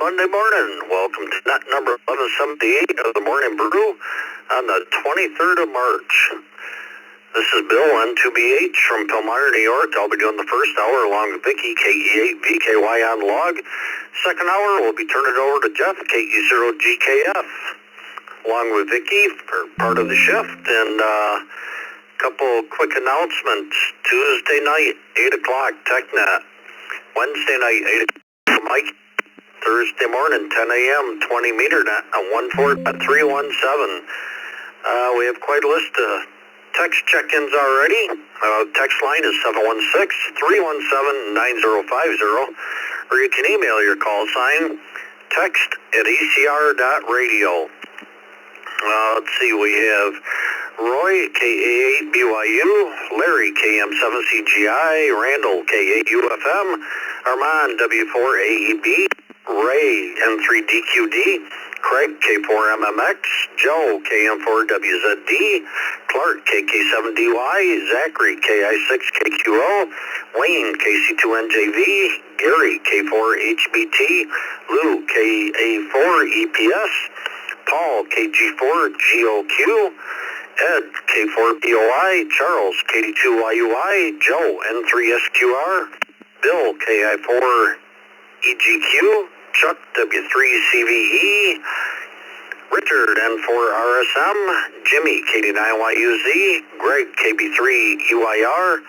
Monday morning. Welcome to net number 1178 of the Morning Brew on the 23rd of March. This is Bill, N2BH from Palmyra, New York. I'll be doing the first hour along with Vicky, KE8VKY on the log. Second hour, we'll be turning it over to Jeff, KE0GKF, along with Vicky for part of the shift. And a couple quick announcements. Tuesday night, 8 o'clock, TechNet. Wednesday night, 8 o'clock, Mike. Thursday morning, 10 a.m., 20 meter net on 14317. We have quite a list of text check-ins already. Text line is 716-317-9050, or you can email your call sign, text@ecr.radio. Let's see, we have Roy, KA8BYU, Larry, KM7CGI, Randall, K8UFM, Armand, W4AEB, Ray, N3DQD, Craig, K4MMX, Joe, KM4WZD, Clark, KK7DY, Zachary, KI6KQO, Wayne, KC2NJV, Gary, K4HBT, Lou, KA4EPS, Paul, KG4GOQ, Ed, K4POI, Charles, KD2YUI, Joe, N3SQR, Bill, KI4EGQ, Chuck, W3CVE, Richard, N4RSM, Jimmy, KD9YUZ, Greg, KB3UIR,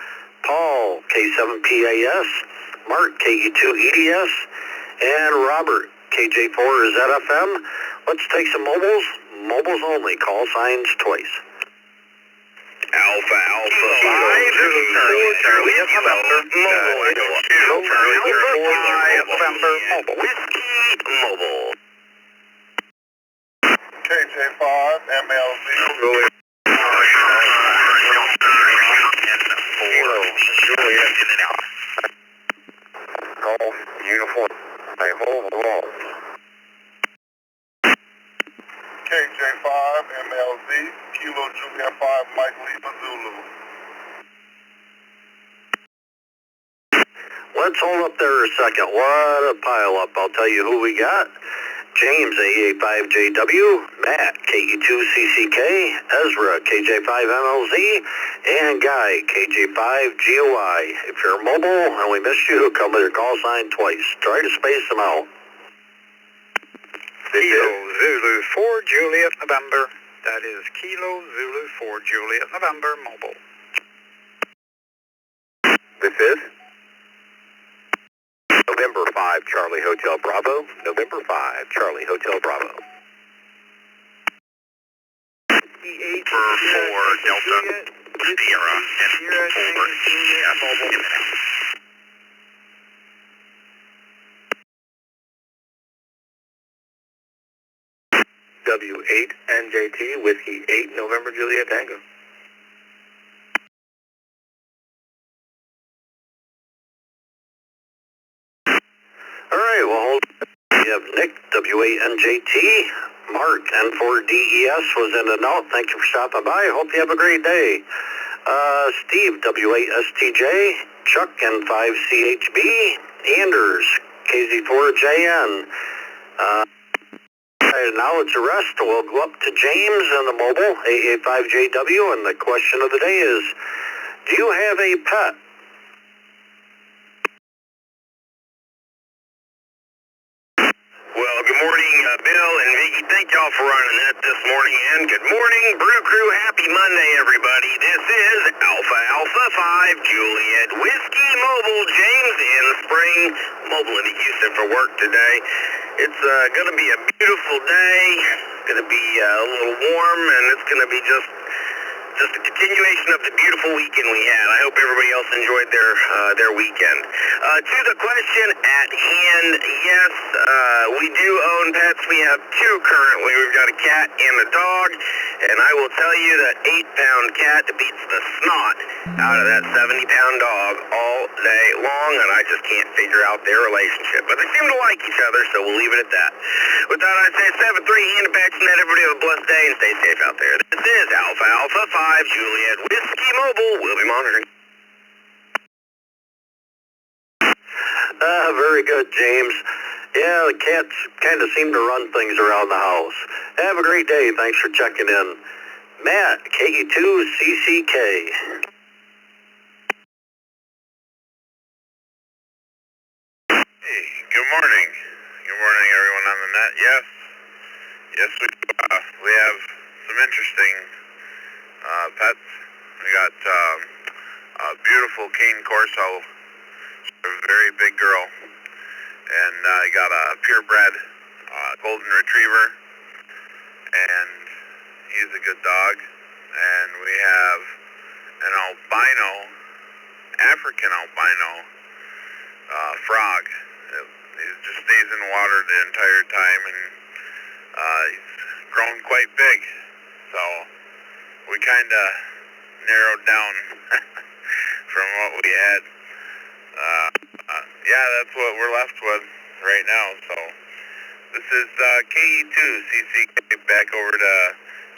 Paul, K7PAS, Mark, KE2EDS, and Robert, KJ4ZFM. Let's take some mobiles. Mobiles only. Call signs twice. Alpha, 5, Charlie, November, mobile, Whiskey, mobile. KJ5, MLZ. Golf, uniform. I hold the wall. KJ5, MLZ, Kilo Julia 5, Mike Lima Zulu. Let's hold up there a second. What a pile up. I'll tell you who we got. James, A85JW, Matt, KE2CCK, Ezra, KJ5MLZ, and Guy, KJ5GOI. If you're mobile and we missed you, come with your call sign twice. Try to space them out. Kilo Zulu 4 Juliet November. That is Kilo Zulu 4 Juliet November mobile. This is November 5 Charlie Hotel Bravo. November 5 Charlie Hotel Bravo. 4 Delta Sierra and over. Yes, mobile. W8NJT, Whiskey 8, November Juliet Tango. All right, well, hold. We have Nick, W8NJT, Mark, N4DES was in and out. Thank you for stopping by. Hope you have a great day. Steve, W8STJ, Chuck, N5CHB, Anders, KZ4JN. Now it's a rest. We'll go up to James on the mobile, AA5JW, and the question of the day is, do you have a pet? Well, good morning, Bill and Vicky. Thank y'all for running that this morning. And good morning, Brew Crew. Happy Monday, everybody. This is Alpha 5 Juliet Whiskey Mobile. James in Spring, mobile into Houston for work today. It's going to be a beautiful day. It's going to be a little warm, and it's going to be just a continuation of the beautiful weekend we had. I hope everybody else enjoyed their weekend. To the question at hand, yes, we do own pets. We have two currently. We've got a cat and a dog, and I will tell you that 8-pound cat beats the snot out of that 70-pound dog all day long, and I just can't figure out their relationship. But they seem to like each other, so we'll leave it at that. With that, I say 7-3, hand it back to net. Everybody have a blessed day and stay safe out there. This is Alpha 5 Juliet Whiskey Mobile. We'll be monitoring. Very good, James. Yeah, the cats kind of seem to run things around the house. Have a great day. Thanks for checking in. Matt, KE2CCK. Hey, good morning. Good morning, everyone on the net. Yes, we have some interesting pets. We got a beautiful cane corso, a very big girl, and I got a purebred golden retriever, and he's a good dog. And we have an albino, African albino frog. He just stays in the water the entire time, and he's grown quite big. So we kind of narrowed down from what we had. Yeah, that's what we're left with right now. So this is KE2CCK back over to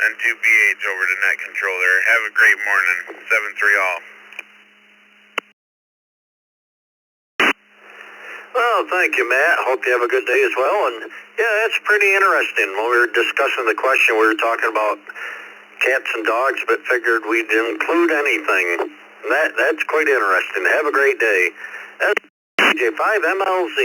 N2BH over to Net Controller. Have a great morning. 7-3 all. Well, thank you, Matt. Hope you have a good day as well. And yeah, that's pretty interesting. When we were discussing the question, we were talking about cats and dogs, but figured we'd include anything. And that's quite interesting. Have a great day. That's DJ5MLZ.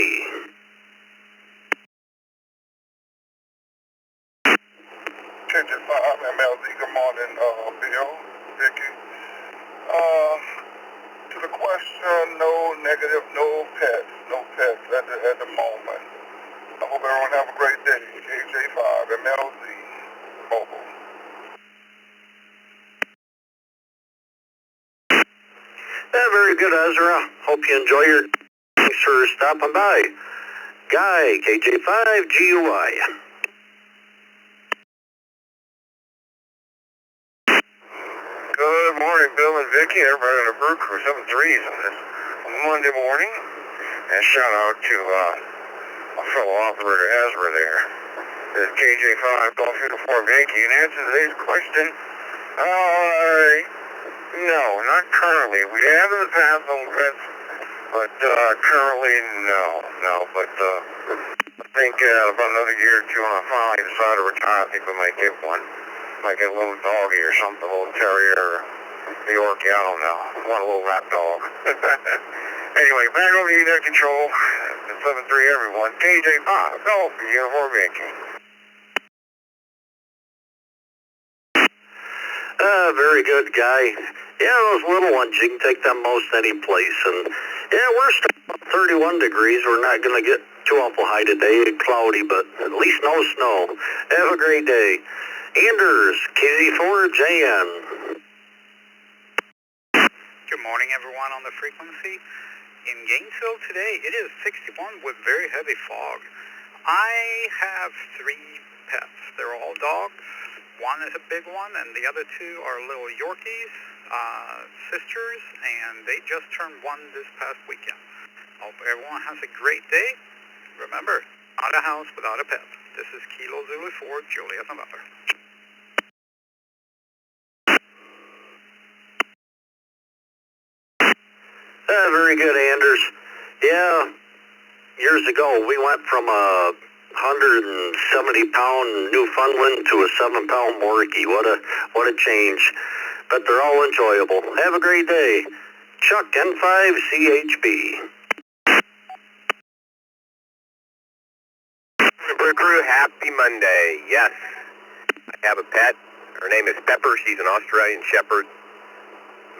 KJ5MLZ, good morning, Bill, Vicky. To the question, no negative, no pets at the moment. I hope everyone have a great day. KJ5MLZ, mobile. Yeah, very good, Ezra. Hope you enjoy your... Thanks for stopping by. Guy, KJ5GUI. Good morning, Bill and Vicky. Everybody on the Brew Crew 7-3s on this Monday morning. And shout out to my fellow operator Ezra there. This is KJ5 Golf Uniform Yankee. And answer to today's question, no, not currently. We have in the past on pets, but currently no. But I think about another year or two when I finally decide to retire, I think we might get one. Might get a little doggy or something, a little terrier or a Yorkie, I don't know. I want a little lap dog. Anyway, back over to you, Net Control. 7-3 everyone. KJ5, go for Uniform Yankee. Very good, Guy. Yeah, those little ones, you can take them most any place. And yeah, we're still about 31 degrees. We're not going to get too awful high today. It's cloudy, but at least no snow. Have a great day. Anders, KZ4JN. Good morning, everyone on the frequency. In Gainesville today, it is 61 with very heavy fog. I have 3 pets. They're all dogs. One is a big one, and the other 2 are little Yorkies, sisters, and they just turned 1 this past weekend. Hope everyone has a great day. Remember, not a house without a pet. This is Kilo Zulu 4, Juliet November. Very good, Anders. Yeah, years ago we went from a 170-pound Newfoundland to a 7-pound Morkie. What a change. But they're all enjoyable. Have a great day. Chuck, N5CHB. Brew Crew, happy Monday. Yes, I have a pet. Her name is Pepper. She's an Australian Shepherd.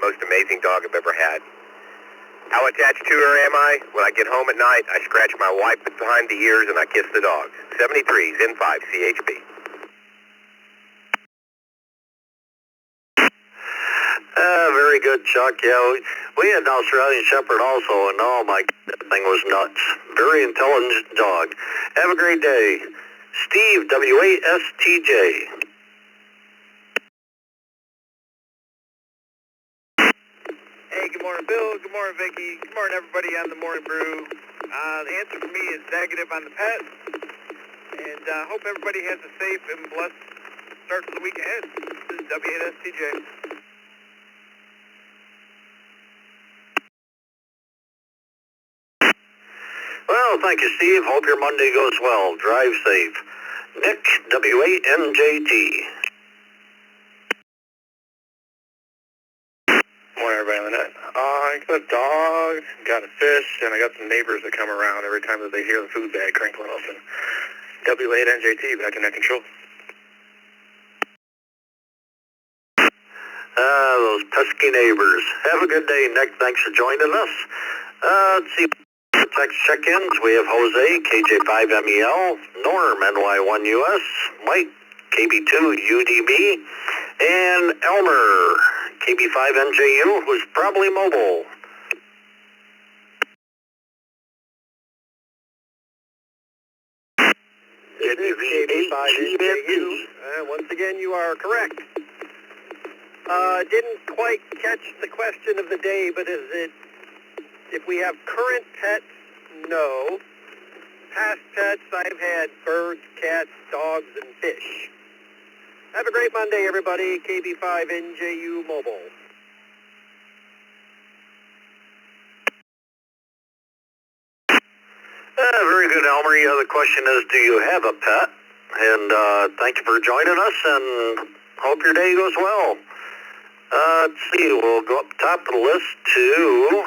Most amazing dog I've ever had. How attached to her am I? When I get home at night, I scratch my wife behind the ears and I kiss the dog. 73s, N5CHB. Very good, Chuck. Yeah, we had an Australian Shepherd also, and oh my God, that thing was nuts. Very intelligent dog. Have a great day. Steve, WASTJ. Hey, good morning, Bill. Good morning, Vicky. Good morning, everybody on the Morning Brew. The answer for me is negative on the pet. And hope everybody has a safe and blessed start to the week ahead. This is WASTJ. Well, Well, thank you, Steve. Hope your Monday goes well. Drive safe. Nick, W8NJT. Morning, everybody on the net. I got a dog, got a fish, and I got some neighbors that come around every time that they hear the food bag crinkling open. W8NJT, back in net control. Those pesky neighbors. Have a good day, Nick. Thanks for joining us. Let's see. Text check-ins. We have Jose, KJ5MEL, Norm, NY1US, Mike, KB2UDB, and Elmer, KB5NJU, who's probably mobile. It is KB5NJU. Once again, you are correct. Didn't quite catch the question of the day, but is it, if we have current pets, no. Past pets, I've had birds, cats, dogs, and fish. Have a great Monday, everybody. KB5NJU Mobile. Very good, Elmer. Yeah, the question is, do you have a pet? And thank you for joining us, and hope your day goes well. Let's see, we'll go up top of the list to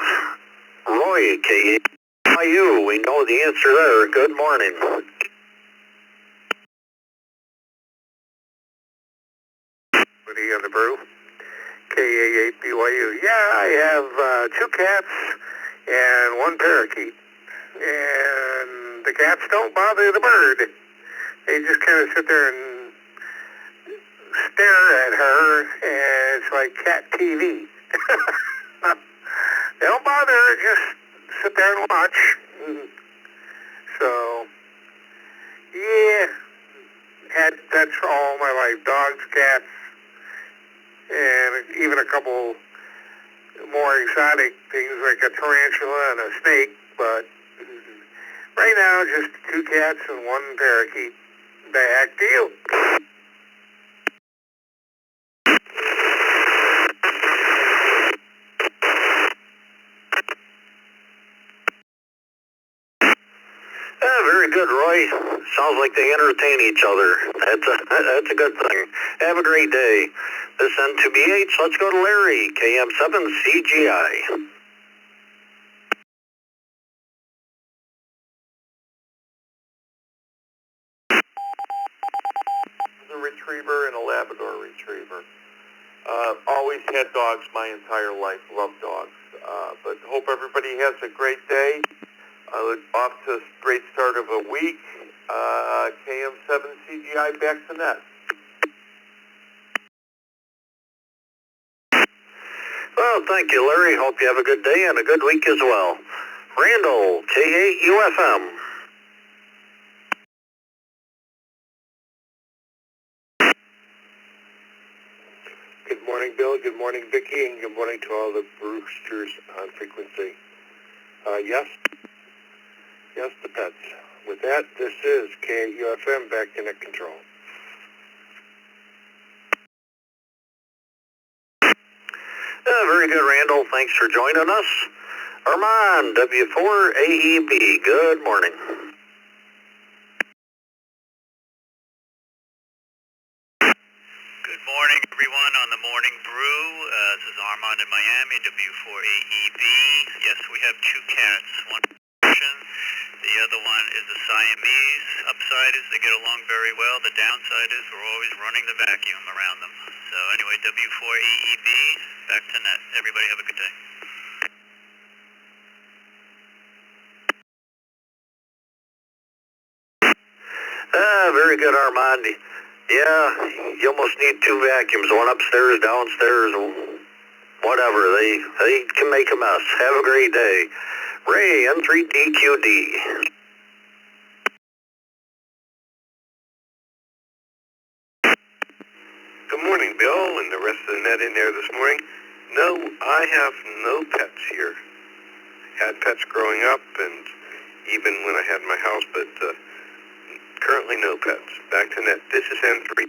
Roy, KIU. We know the answer there. Good morning. What do you got, the Brew? KA8BYU. Yeah, I have 2 cats and 1 parakeet. And the cats don't bother the bird. They just kind of sit there and stare at her, and it's like cat TV. They don't bother her, just sit there and watch. So, yeah, had pets for all my life, dogs, cats, and even a couple more exotic things like a tarantula and a snake, but right now just 2 cats and 1 parakeet. Back to you. Very good, Roy. Sounds like they entertain each other. That's a good thing. Have a great day. This N2BH, let's go to Larry, KM7CGI. A retriever and a Labrador retriever. Always had dogs my entire life. Love dogs. But hope everybody has a great day. Off to a great start of a week. KM7CGI back to net. Well, thank you, Larry. Hope you have a good day and a good week as well. Randall, K8UFM. Good morning, Bill. Good morning, Vicki. And good morning to all the Brewsters on frequency. Yes, the pets. With that, this is KUFM back in net control. Very good, Randall. Thanks for joining us. Armand, W4AEB. Good morning. Good morning, everyone, on the Morning Brew. This is Armand in Miami, W4AEB. Yes, we have 2 cats. One Russian, the other one is a Siamese. Upside is they get along very well. The downside is we're always running the vacuum around them. So anyway, W4AEB, back to net. Everybody have a good day. Very good, Armand. Yeah, you almost need 2 vacuums, one upstairs, downstairs, whatever. They can make a mess. Have a great day. Ray, N3DQD. Good morning, Bill, and the rest of the net in there this morning. No, I have no pets here. Had pets growing up, and even when I had my house, but currently no pets. Back to net. This is N3.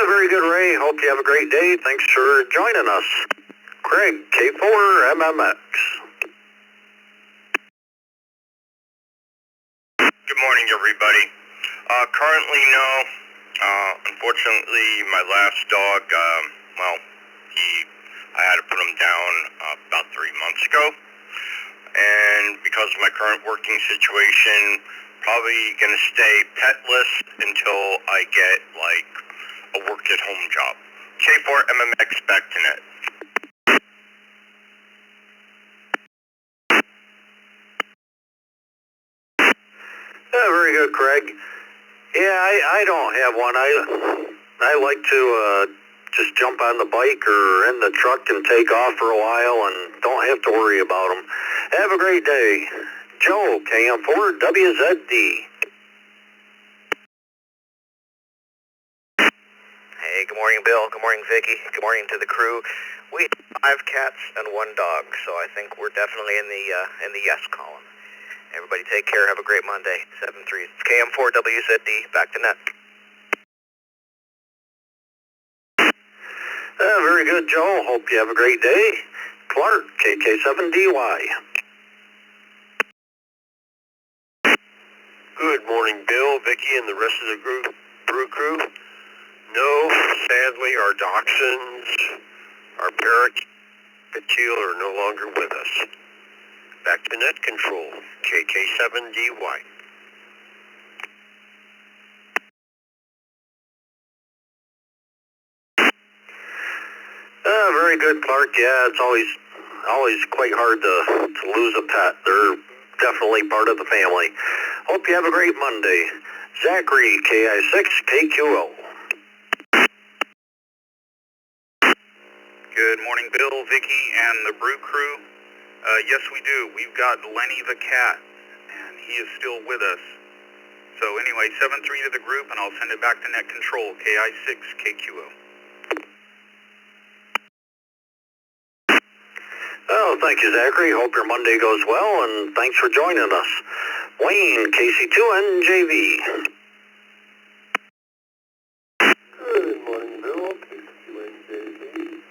Very good, Ray. Hope you have a great day. Thanks for joining us. Craig, K4MMX. Good morning, everybody. Currently, no. Unfortunately, my last dog, I had to put him down about 3 months ago. And because of my current working situation, probably going to stay petless until I get, like, a work-at-home job. K4MMX, back to net. Very good, Craig. Yeah, I don't have one. I like to just jump on the bike or in the truck and take off for a while and don't have to worry about them. Have a great day. Joe, KM4WZD. Hey, good morning, Bill. Good morning, Vicky. Good morning to the crew. We have 5 cats and 1 dog, so I think we're definitely in the yes column. Everybody take care. Have a great Monday. 7-3. It's KM4WZD. Back to net. Very good, Joe. Hope you have a great day. Clark, KK7DY. Good morning, Bill, Vicky, and the rest of the Brew crew. No, sadly, our dachshunds, our parakeet teal are no longer with us. Back to net control, KK7DY. Very good, Clark. Yeah, it's always quite hard to lose a pet. They're definitely part of the family. Hope you have a great Monday. Zachary, KI6KQO. Good morning, Bill, Vicky, and the Brew crew. Yes, we do. We've got Lenny the cat, and he is still with us. So anyway, 7-3 to the group, and I'll send it back to net control, KI6KQO. Oh, thank you, Zachary. Hope your Monday goes well, and thanks for joining us. Wayne, KC2NJV. Good morning, Bill. KC2NJV.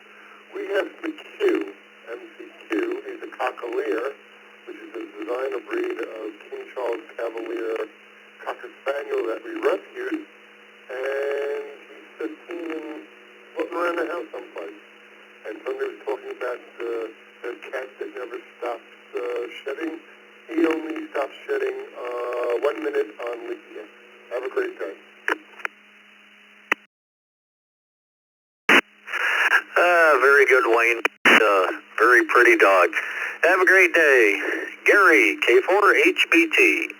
We have McQ, MCQ. He's a cockaleer, which is a designer breed of King Charles Cavalier Cocker Spaniel that we rescued. And he's 15 and floating around the house someplace. And somebody was talking about the cat that never stops shedding. He only stops shedding 1 minute on weekend. Have a great day. Very good, Wayne. Very pretty dog. Have a great day. Gary, K4HBT.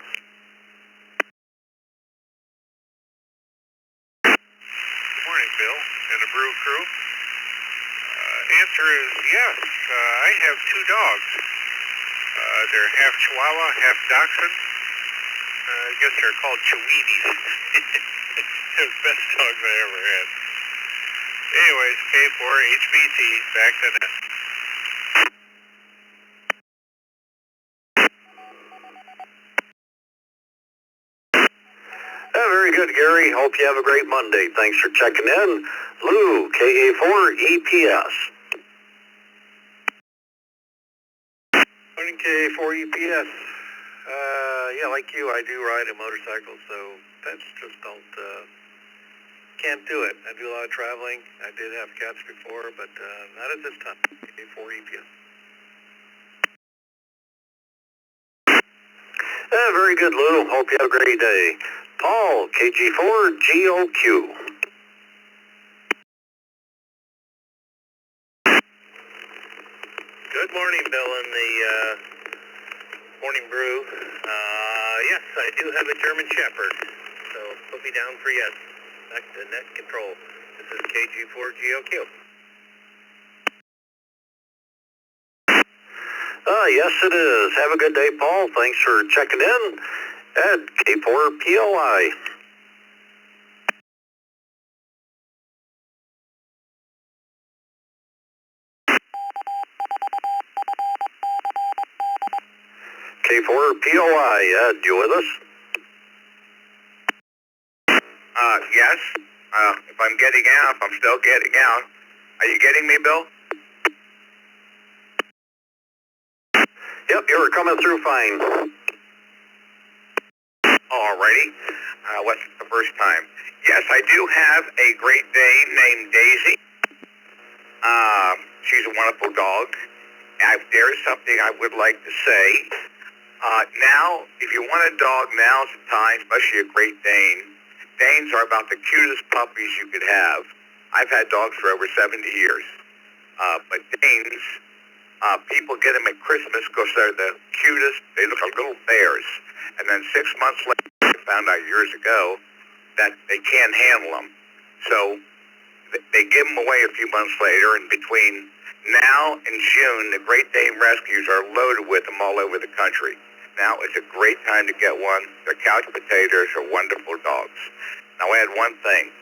Good morning, Bill, and the Brew crew. Answer is yes. I have 2 dogs. They're half Chihuahua, half Dachshund. I guess they're called Chiweebies. They're the best dogs I ever had. Anyways, K4HBT, back to net. Very good, Gary. Hope you have a great Monday. Thanks for checking in. Lou, KA4EPS. Morning, KA4EPS. Yeah, like you, I do ride a motorcycle, so pets just can't do it. I do a lot of traveling. I did have cats before, but not at this time. KA4EPS. Very good, Lou. Hope you have a great day. Paul, KG4GOQ. Good morning, Bill, and the Morning Brew. Yes, I do have a German Shepherd, so put me down for yes. Back to net control. This is KG4GOQ. Yes, it is. Have a good day, Paul. Thanks for checking in. Ed, K4POI. K4POI, Ed, you with us? Yes. If I'm getting out, I'm still getting out. Are you getting me, Bill? Yep, you were coming through fine. Alrighty. What's the first time? Yes, I do have a Great Dane named Daisy. She's a wonderful dog. There is something I would like to say. Now, if you want a dog, now's the time, especially a Great Dane. Danes are about the cutest puppies you could have. I've had dogs for over 70 years. But Danes, people get them at Christmas because they're the cutest. They look like little bears. And then 6 months later, I found out years ago that they can't handle them. So they give them away a few months later, and between now and June, the Great Dane rescues are loaded with them all over the country. Now it's a great time to get one. They're couch potatoes, are wonderful dogs. Now I add one thing.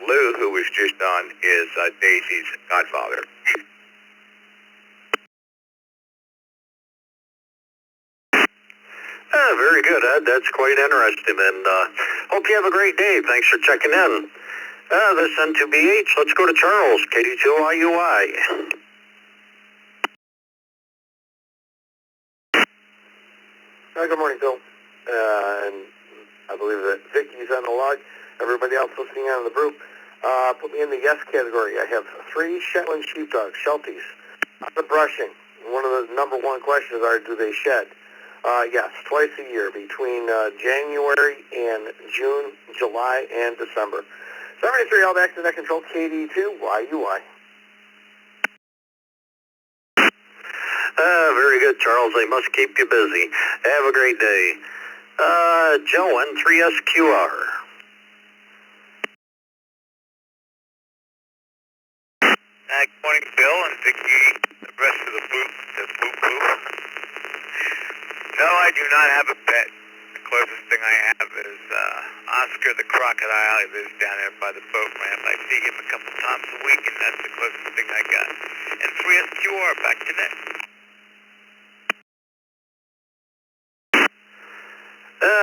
Lou, who was just on, is Daisy's godfather. Very good, Ed. That's quite interesting, and hope you have a great day. Thanks for checking in. This N2BH, let's go to Charles, KD2IUI. Good morning, Bill. And I believe that Vicky's on the log. Everybody else listening on the Brew. Put me in the yes category. I have 3 Shetland sheepdogs, Shelties. On the brushing, one of the number one questions are, do they shed? Yes, twice a year between January and June, July, and December. 73, all back to net control, KD2YUI. Very good, Charles. They must keep you busy. Have a great day. Joe, N3SQR. Good morning, Bill and Vicky, the rest of the Brew crew. No, I do not have a pet. The closest thing I have is Oscar the crocodile. He lives down there by the boat ramp. I see him a couple times a week, and that's the closest thing I got. And 3SQR, back to net.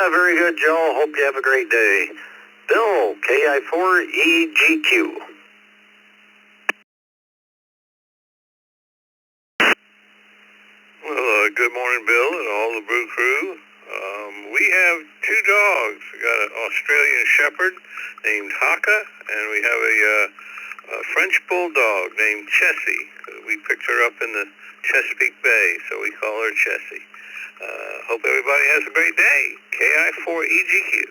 Very good, Joe. Hope you have a great day. Bill, KI4EGQ. Well, good morning, Bill, and all the Brew crew. We have 2 dogs. We got an Australian Shepherd named Haka, and we have a French Bulldog named Chessie. We picked her up in the Chesapeake Bay, so we call her Chessie. Hope everybody has a great day. KI4EGQ.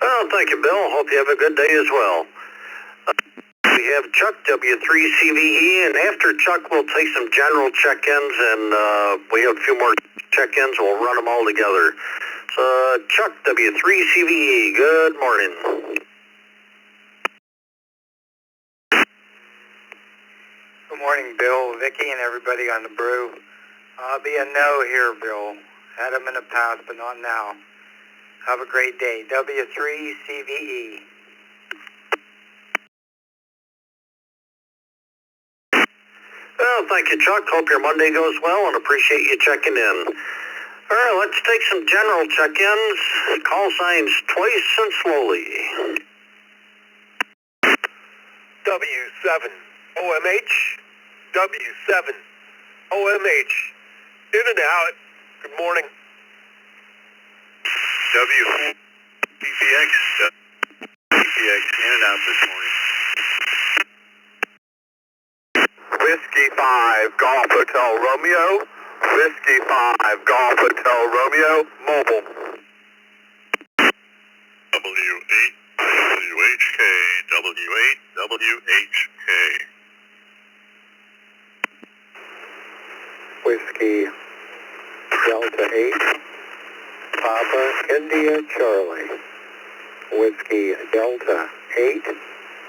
Well, thank you, Bill. Hope you have a good day as well. We have Chuck, W3CVE, and after Chuck, we'll take some general check-ins, and we have a few more check-ins. We'll run them all together. So, Chuck, W3CVE, good morning. Good morning, Bill, Vicky, and everybody on the Brew. I'll be a no here, Bill. Had them in the past, but not now. Have a great day. W3CVE. Well, thank you, Chuck. Hope your Monday goes well, and appreciate you checking in. All right, let's take some general check-ins. Call signs twice and slowly. W7 OMH. W7 OMH. In and out. Good morning. PPX in and out this morning. Whiskey 5 Golf Hotel Romeo. Whiskey 5 Golf Hotel Romeo. Mobile. W8 WHK. W8 WHK. Whiskey Delta 8 Papa India Charlie. Whiskey Delta 8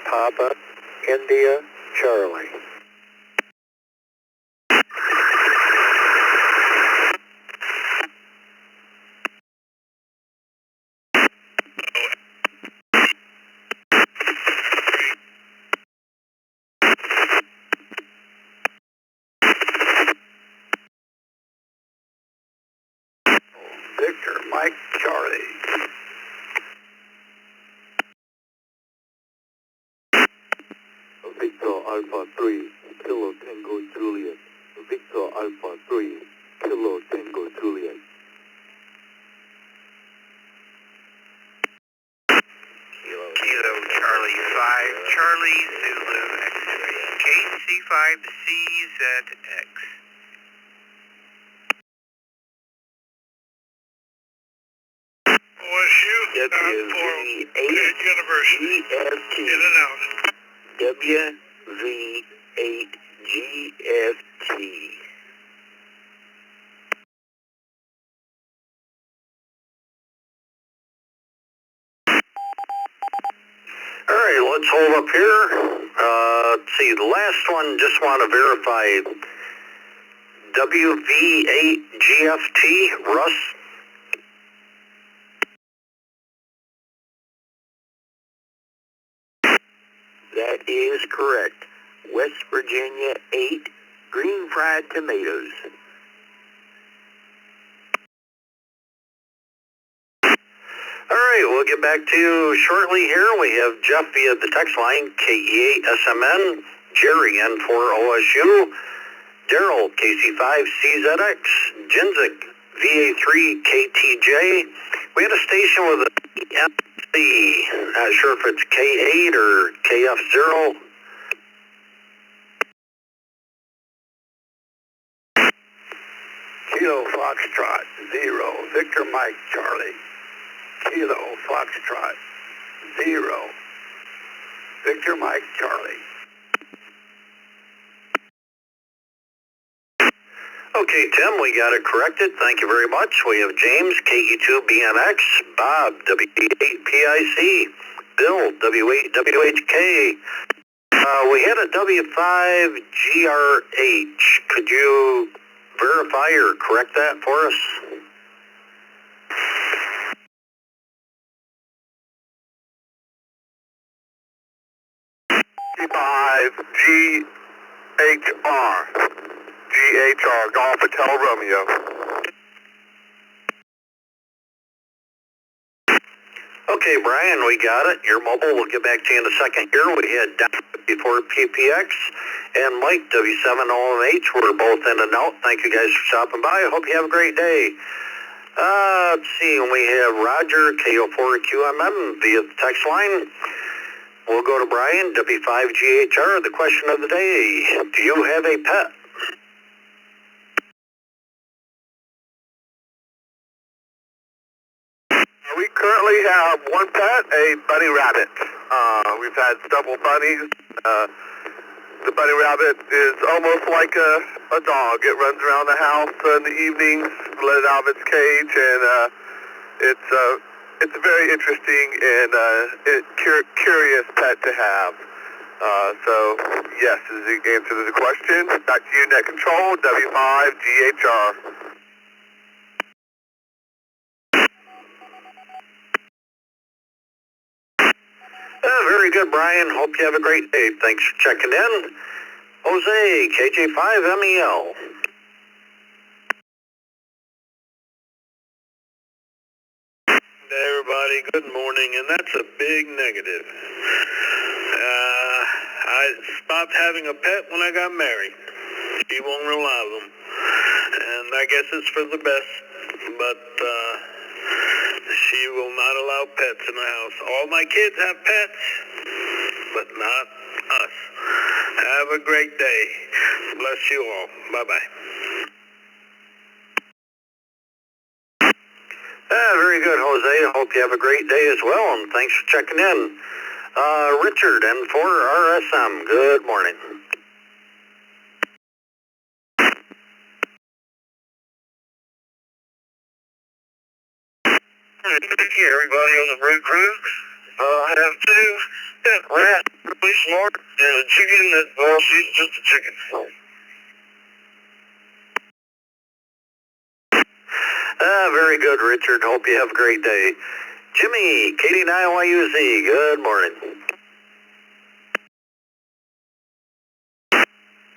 Papa India Charlie. Victor, Mike, Charlie. Victor Alpha 3 Kilo Tango Charlie Zulu X-ray. KC5CZX. OSU, WV8 University. GFT. In and out. WV8 GFT. All right, let's hold up here. Let's see, the last one, just want to verify. WV8GFT, Russ. That is correct. West Virginia 8, green fried tomatoes. All right, we'll get back to you shortly here. We have Jeff via the text line, KE8SMN, Jerry N4OSU, Daryl, KC5CZX, Jinzik, VA3KTJ. We had a station with a MC, not sure if it's K8 or KF0. Kilo Foxtrot, 0, Victor Mike Charlie. Kilo Foxtrot, 0, Victor Mike Charlie. Okay, Tim, we got it corrected. Thank you very much. We have James, KE2BNX, Bob, W8PIC, Bill, W8WHK. We had a W5GRH. Could you verify or correct that for us? GHR, Golf Hotel Romeo. Okay, Brian, we got it. Your mobile, we'll get back to you in a second here. We had before PPX and Mike, W7OMH. We're both in and out. Thank you guys for stopping by. I hope you have a great day. Let's see, we have Roger, KO4QMM via the text line. We'll go to Brian, W5GHR. The question of the day, do you have a pet? We currently have one pet, a bunny rabbit. We've had several bunnies. The bunny rabbit is almost like a dog. It runs around the house in the evenings, let it out of its cage, and it's a very interesting and curious pet to have. So, yes, is the answer to the question. Back to you, Net Control, W5GHR. Very good, Brian. Hope you have a great day. Thanks for checking in. Jose, KJ5MEL. Hey everybody, good morning, and that's a big negative. I stopped having a pet when I got married. She won't allow them, and I guess it's for the best, but she will not allow pets in the house. All my kids have pets, but not us. Have a great day. Bless you all. Bye-bye. Very good, Jose. Hope you have a great day as well, and thanks for checking in. Richard, N4RSM, good morning. Thank you, everybody on the Brew crew. I have two rats, really smart, and a chicken that, well, she's just a chicken. Very good, Richard. Hope you have a great day. Jimmy, KD9YUZ, good morning.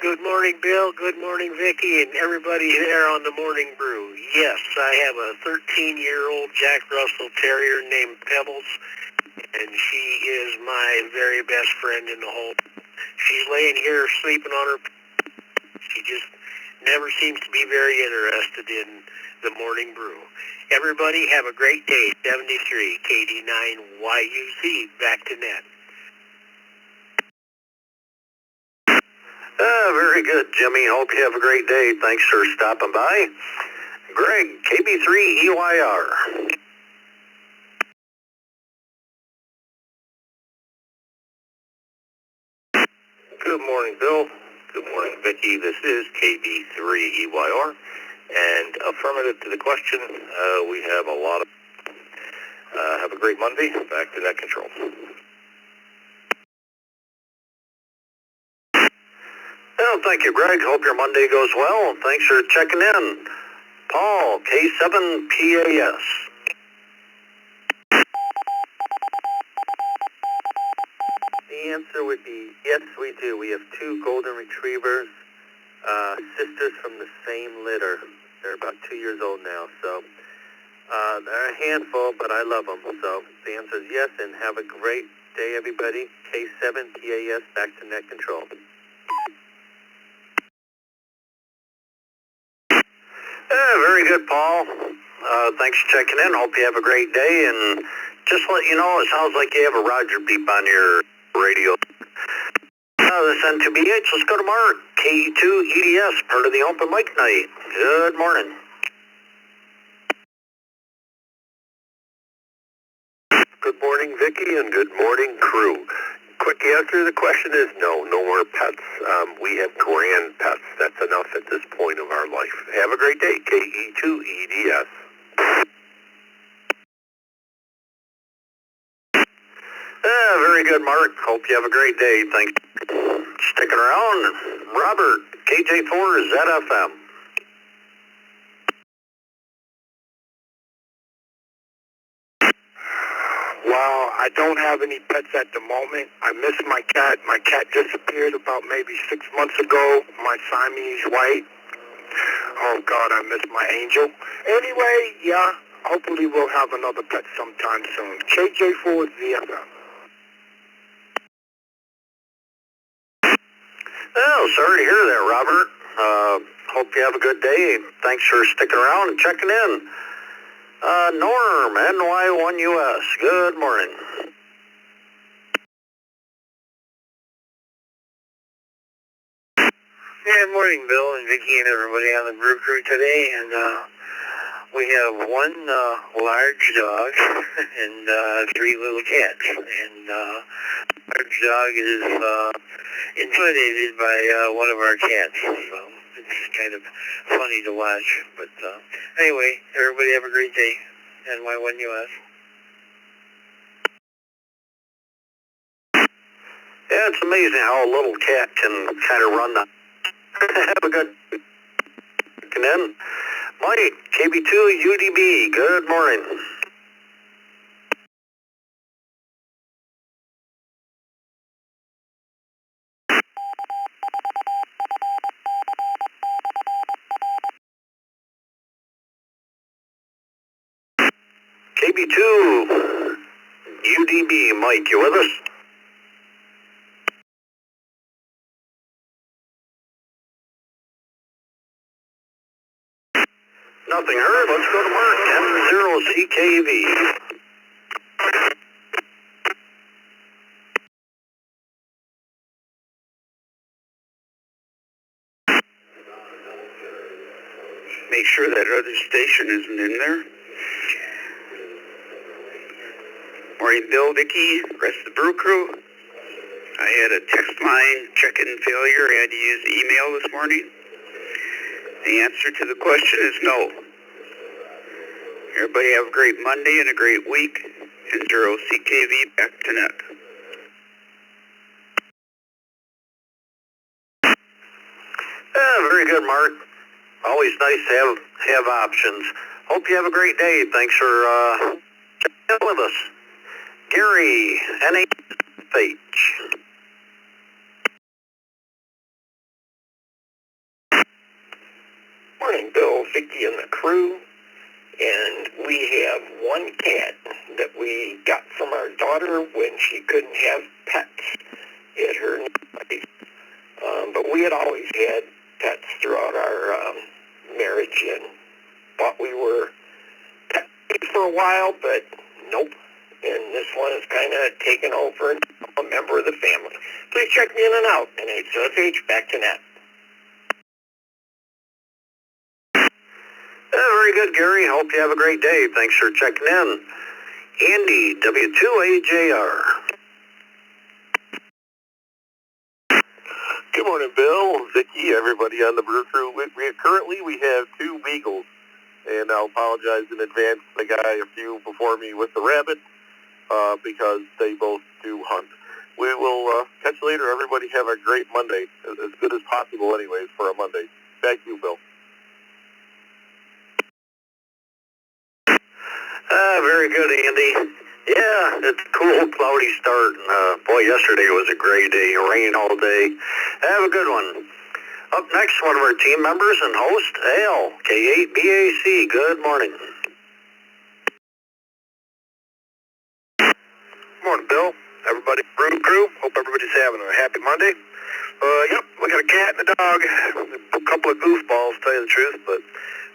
Good morning, Bill. Good morning, Vicki, and everybody there on the Morning Brew. Yes, I have a 13-year-old Jack Russell Terrier named Pebbles, and she is my very best friend in the whole. She's laying here sleeping on her. She just never seems to be very interested in the Morning Brew. Everybody have a great day. 73 KD9YUZ, back to net. Very good, Jimmy. Hope you have a great day. Thanks for stopping by. Greg, KB3EYR. Good morning, Bill. Good morning, Vicki. This is KB3EYR. And affirmative to the question, we have a lot of... have a great Monday. Back to net control. Well, thank you, Greg. Hope your Monday goes well. Thanks for checking in. Paul, K7PAS. The answer would be yes, we do. We have two golden retrievers, sisters from the same litter. They're about 2 years old now, so they're a handful, but I love them. So the answer is yes, and have a great day, everybody. K7PAS, back to net control. Very good, Paul. Thanks for checking in. Hope you have a great day. And just to let you know, it sounds like you have a Roger beep on your radio. This N2BH. Let's go to Mark. KE2EDS, part of the open mic night. Good morning. Good morning, Vicki, and good morning, crew. Quick answer to the question is no more pets. We have grand pets. That's enough at this point of our life. Have a great day, KE2EDS. Very good, Mark. Hope you have a great day. Thanks for sticking around. Robert, KJ4ZFM. Well, I don't have any pets at the moment. I miss my cat. My cat disappeared about maybe 6 months ago. My Siamese white. Oh, God, I miss my angel. Anyway, yeah, hopefully we'll have another pet sometime soon. KJ4ZFM. Oh, sorry to hear that, Robert. Hope you have a good day. Thanks for sticking around and checking in. Norm, NY1US. Good morning. Good morning, Bill and Vicki and everybody on the Brew Crew today. And we have one large dog and 3 little cats. And large dog is intimidated by one of our cats. So it's kind of funny to watch. But anyway, everybody have a great day. NY1US. Yeah, it's amazing how a little cat can kind of run the... Have a good... Checking in. Mike, KB2UDB. Good morning. KB2 UDB, Mike, you with us? Nothing heard. Let's go to Mark. M0CKV. Make sure that other station isn't in there. Morning, Bill, Vicki, rest of the Brew Crew. I had a text line check-in failure. I had to use email this morning. The answer to the question is no. Everybody have a great Monday and a great week. And 0CKV back to net. Very good, Mark. Always nice to have options. Hope you have a great day. Thanks for checking in with us. Gary, NH. Morning, Bill, Vicki, and the crew. And we have one cat that we got from our daughter when she couldn't have pets at her place. But we had always had pets throughout our marriage and thought we were pet for a while, but nope. And this one is kind of taken over and member of the family. Please check me in and out. And H, back to net. Very good, Gary. Hope you have a great day. Thanks for checking in. Andy, W2AJR. Good morning, Bill, Vicky, everybody on the Brew Crew. Currently we have 2 beagles, and I'll apologize in advance to the guy a few before me with the rabbit, because they both do hunt. We will catch you later. Everybody have a great Monday, as good as possible anyways for a Monday. Back to you, Bill. Very good, Andy. Yeah, it's a cool, cloudy start. And, boy, yesterday was a great day. Rain all day. Have a good one. Up next, one of our team members and host, Al, K8BAC. Good morning. Morning, Bill. Everybody, Brew Crew. Hope everybody's having a happy Monday. Yep, we got a cat and a dog. A couple of goofballs, to tell you the truth, but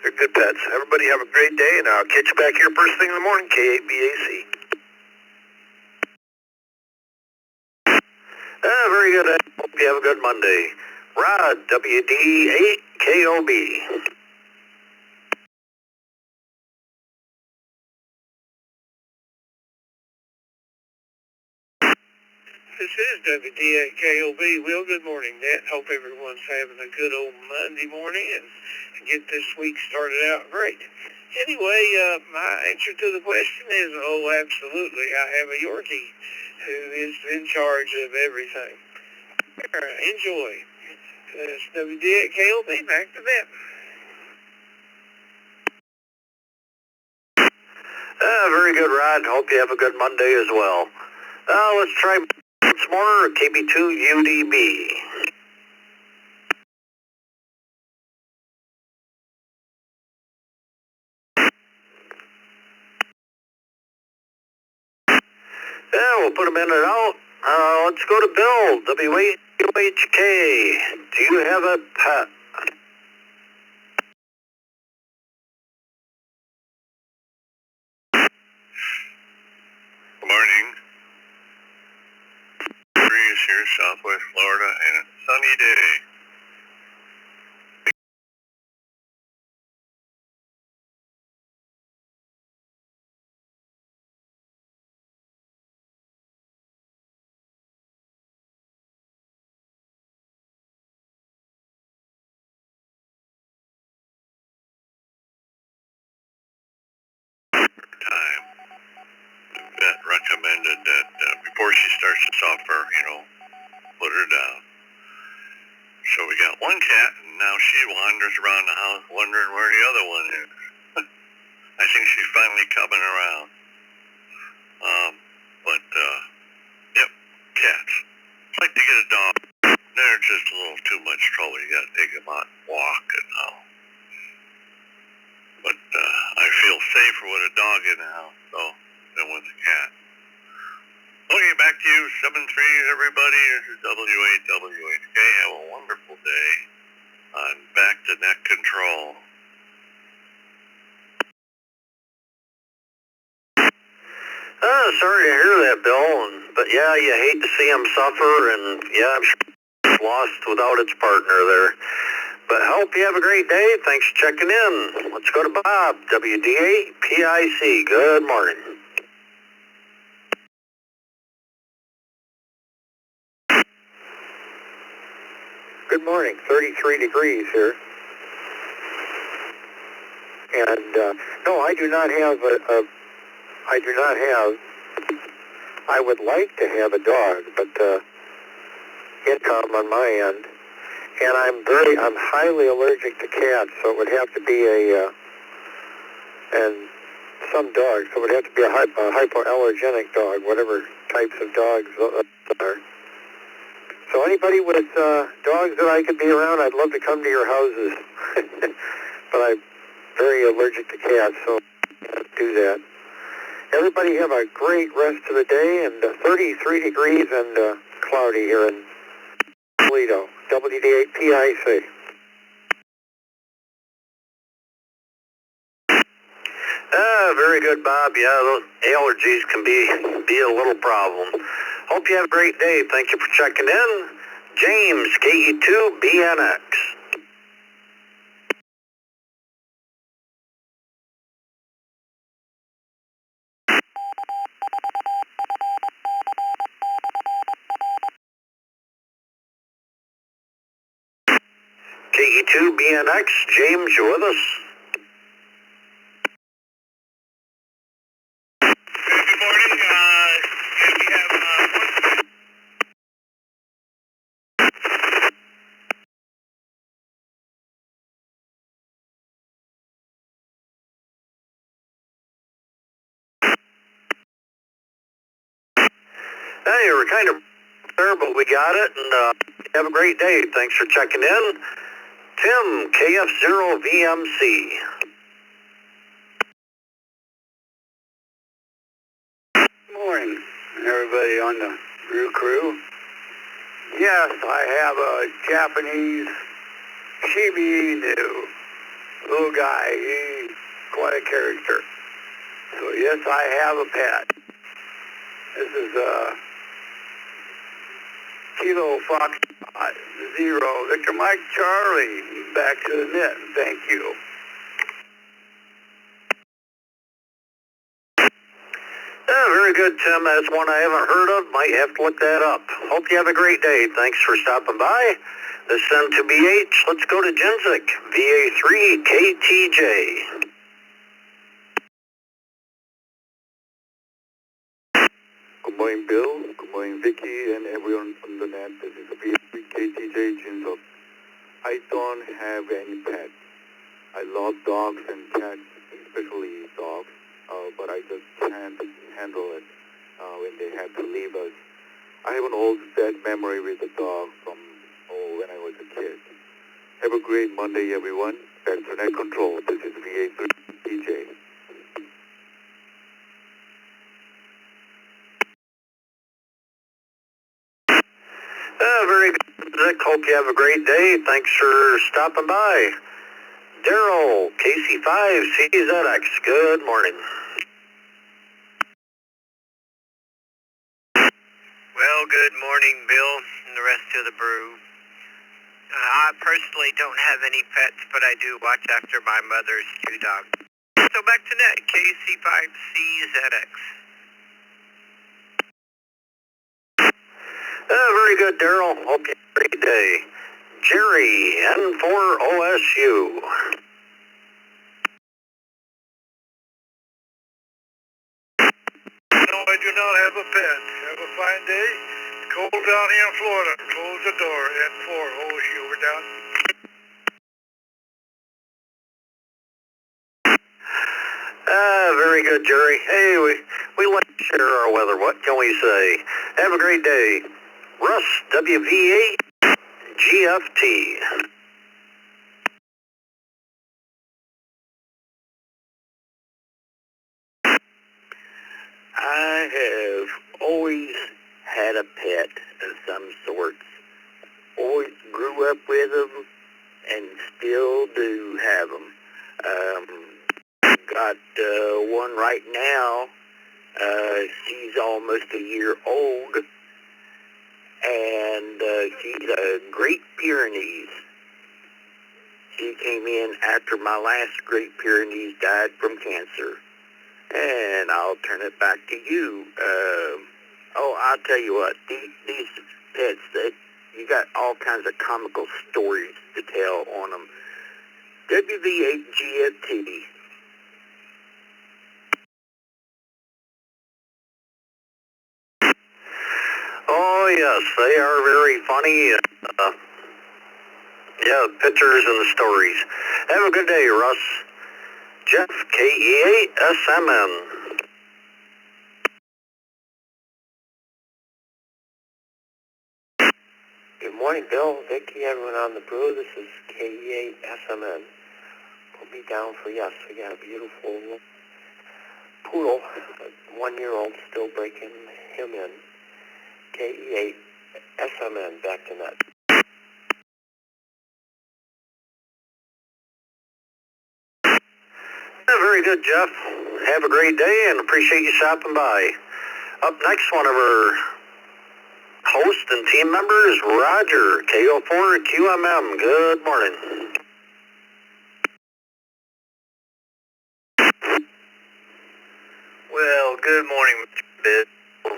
they're good pets. Everybody have a great day, and I'll catch you back here first thing in the morning, K8BAC. Very good. Hope you have a good Monday. Rod, WD8KOB. This is WD8KOB. Will, good morning, Nat. Hope everyone's having a good old Monday morning and get this week started out great. Anyway, my answer to the question is, oh, absolutely. I have a Yorkie who is in charge of everything. Enjoy. It's WD8KOB. Back to that. Very good, Rod. Hope you have a good Monday as well. Let's try once more, KB2UDB. Yeah, we'll put them in and out. Let's go to Bill, WHK. Do you have a pet? Good morning. Breeze here, Southwest Florida, and a sunny day. Time. The vet recommended that before she starts to suffer, put her down. So we got one cat, and now she wanders around the house wondering where the other one is. I think she's finally coming around. Yep, cats. Like to get a dog. They're just a little too much trouble. You gotta take them out and walk and all. But I feel safer with a dog in the house, than with a cat. Okay, back to you, 7-3, everybody. This is WAWHK. Have a wonderful day on Back to Net Control. Sorry to hear that, Bill. But yeah, you hate to see him suffer, and yeah, I'm sure it's lost without its partner there. But I hope you have a great day. Thanks for checking in. Let's go to Bob, WD8PIC. Good morning. Good morning. 33 degrees here. And, no, I do not have I would like to have a dog, but, income on my end. And I'm highly allergic to cats, so it would have to be and some dogs, so it would have to be a hypoallergenic dog, whatever types of dogs are. So anybody with dogs that I could be around, I'd love to come to your houses. But I'm very allergic to cats, so I can't do that. Everybody have a great rest of the day, and 33 degrees and cloudy here in Toledo. WD8PIC. Very good, Bob. Yeah, those allergies can be a little problem. Hope you have a great day. Thank you for checking in. James, KE2BNX. KE2BNX, James, you with us? Good morning. We have one. Hey, you were kind of there, but we got it, and have a great day. Thanks for checking in. Tim, KF0VMC. Morning, everybody on the Brew crew. Yes, I have a Japanese Shiba Inu little guy. He's quite a character. So yes, I have a pet. This is Kilo Fox 0 Victor Mike Charlie. Back to the net. Thank you. Very good, Tim. That's one I haven't heard of. Might have to look that up. Hope you have a great day. Thanks for stopping by. This is M2BH. Let's go to Jenzik, VA3KTJ. Good morning, Bill. Good morning, Vicky, and everyone on the net. This is VA3KTJ Jinzok. I don't have any pets. I love dogs and cats, especially dogs, but I just can't handle it when they have to leave us. I have an old sad memory with a dog from when I was a kid. Have a great Monday, everyone. Back to Net Control. This is VA3KTJ. Very good, Zick. Hope you have a great day. Thanks for stopping by. Daryl, KC5CZX. Good morning. Well, good morning, Bill, and the rest of the Brew. I personally don't have any pets, but I do watch after my mother's two dogs. So back to net, KC5CZX. Very good, Daryl. Hope you have a great day. Jerry, N4OSU. No, I do not have a pet. Have a fine day. It's cold down here in Florida. Close the door. N4OSU. We're down. Very good, Jerry. Hey, we like to share our weather. What can we say? Have a great day. Russ, WVA, GFT. I have always had a pet of some sort. Always grew up with them and still do have them. Got one right now. She's almost a year old, and she's a Great Pyrenees. She came in after my last Great Pyrenees died from cancer. And I'll turn it back to you. I'll tell you what, these pets, you got all kinds of comical stories to tell on them. WV8GFT. Oh, yes, they are very funny. Yeah, the pictures and the stories. Have a good day, Russ. Jeff, KE8SMN. Good morning, Bill, Vicky, everyone on the Brew. This is KE8SMN. Put me down for yes. We got a beautiful poodle, 1-year-old, still breaking him in. KE8SMN, back to net. Very good, Jeff. Have a great day and appreciate you stopping by. Up next, one of our host and team members, Roger, KO4QMM. Good morning. Well, good morning, Bill,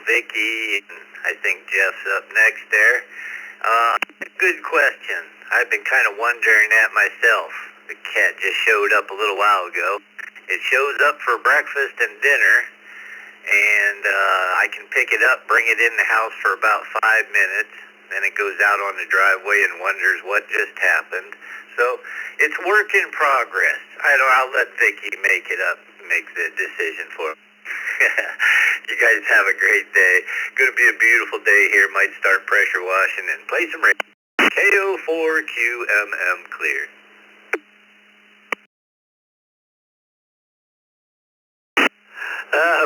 Vicky, and I think Jeff's up next there. Good question. I've been kind of wondering that myself. The cat just showed up a little while ago. It shows up for breakfast and dinner, and I can pick it up, bring it in the house for about 5 minutes, then it goes out on the driveway and wonders what just happened. So it's work in progress. I'll let Vicky make the decision for me. You guys have a great day. Going to be a beautiful day here. Might start pressure washing and play some rain. KO4QMM clear.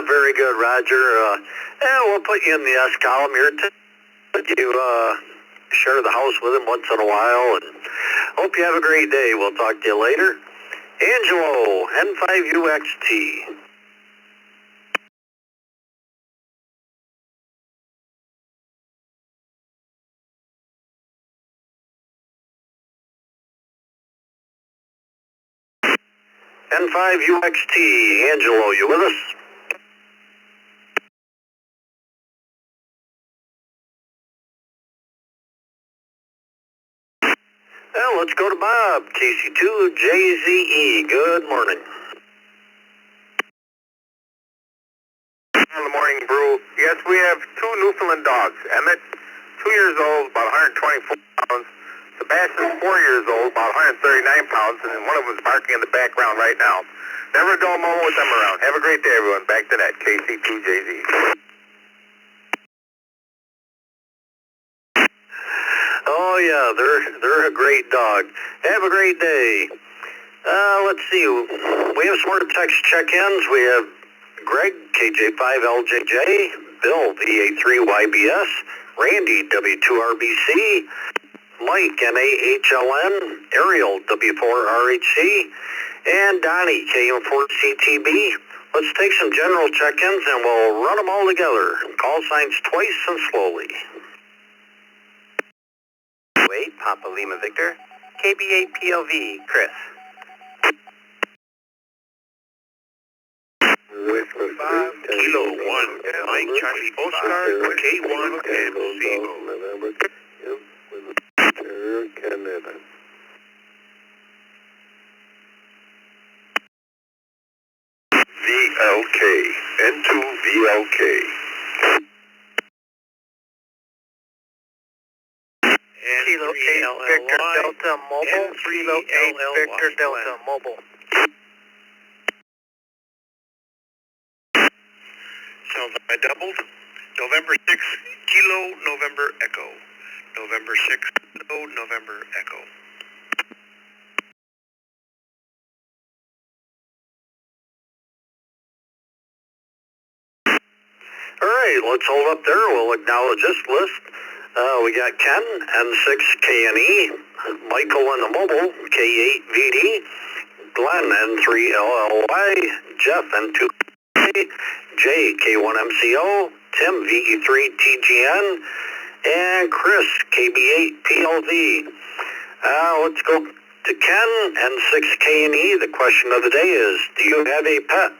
Very good, Roger. We'll put you in the S column here to share the house with him once in a while. And hope you have a great day. We'll talk to you later. Angelo, N5UXT. N5UXT, Angelo, you with us? Well, let's go to Bob, KC2JZE. Good morning. In the morning, Brew. Yes, we have two Newfoundland dogs. Emmett, 2 years old, about 124 pounds. Sebastian's 4 years old, about 139 pounds, and one of them is barking in the background right now. Never a dull moment with them around. Have a great day, everyone. Back to net, KC2JZ. Oh yeah, they're a great dog. Have a great day. Let's see. We have some more text check-ins. We have Greg, KJ5LJJ, Bill, VA3YBS, Randy, W2RBC, Mike, NAHLN, Ariel, W4RHC, and Donnie, KM4CTB. Let's take some general check-ins and we'll run them all together. Call signs twice and slowly. Wait, Papa Lima Victor, KBA PLV, Chris. Whiskey 5, Kilo 1, Mike Charlie Oscar, K1 MC. November, yep, with Terrier Canada. VLK, N2 VLK. Kilo 8 Victor Delta Mobile, Kilo 8 Victor Delta Mobile. Sounds like I doubled. November 6, Kilo, November Echo. November 6, Kilo, November Echo. All right, let's hold up there. We'll acknowledge this list. We got Ken, N6KNE, Michael on the mobile, K8VD, Glenn, N3LLY, Jeff, N2, Jay, K1MCO, Tim, VE3TGN, and Chris, KB8PLV. Let's go to Ken, N6KNE. The question of the day is, do you have a pet?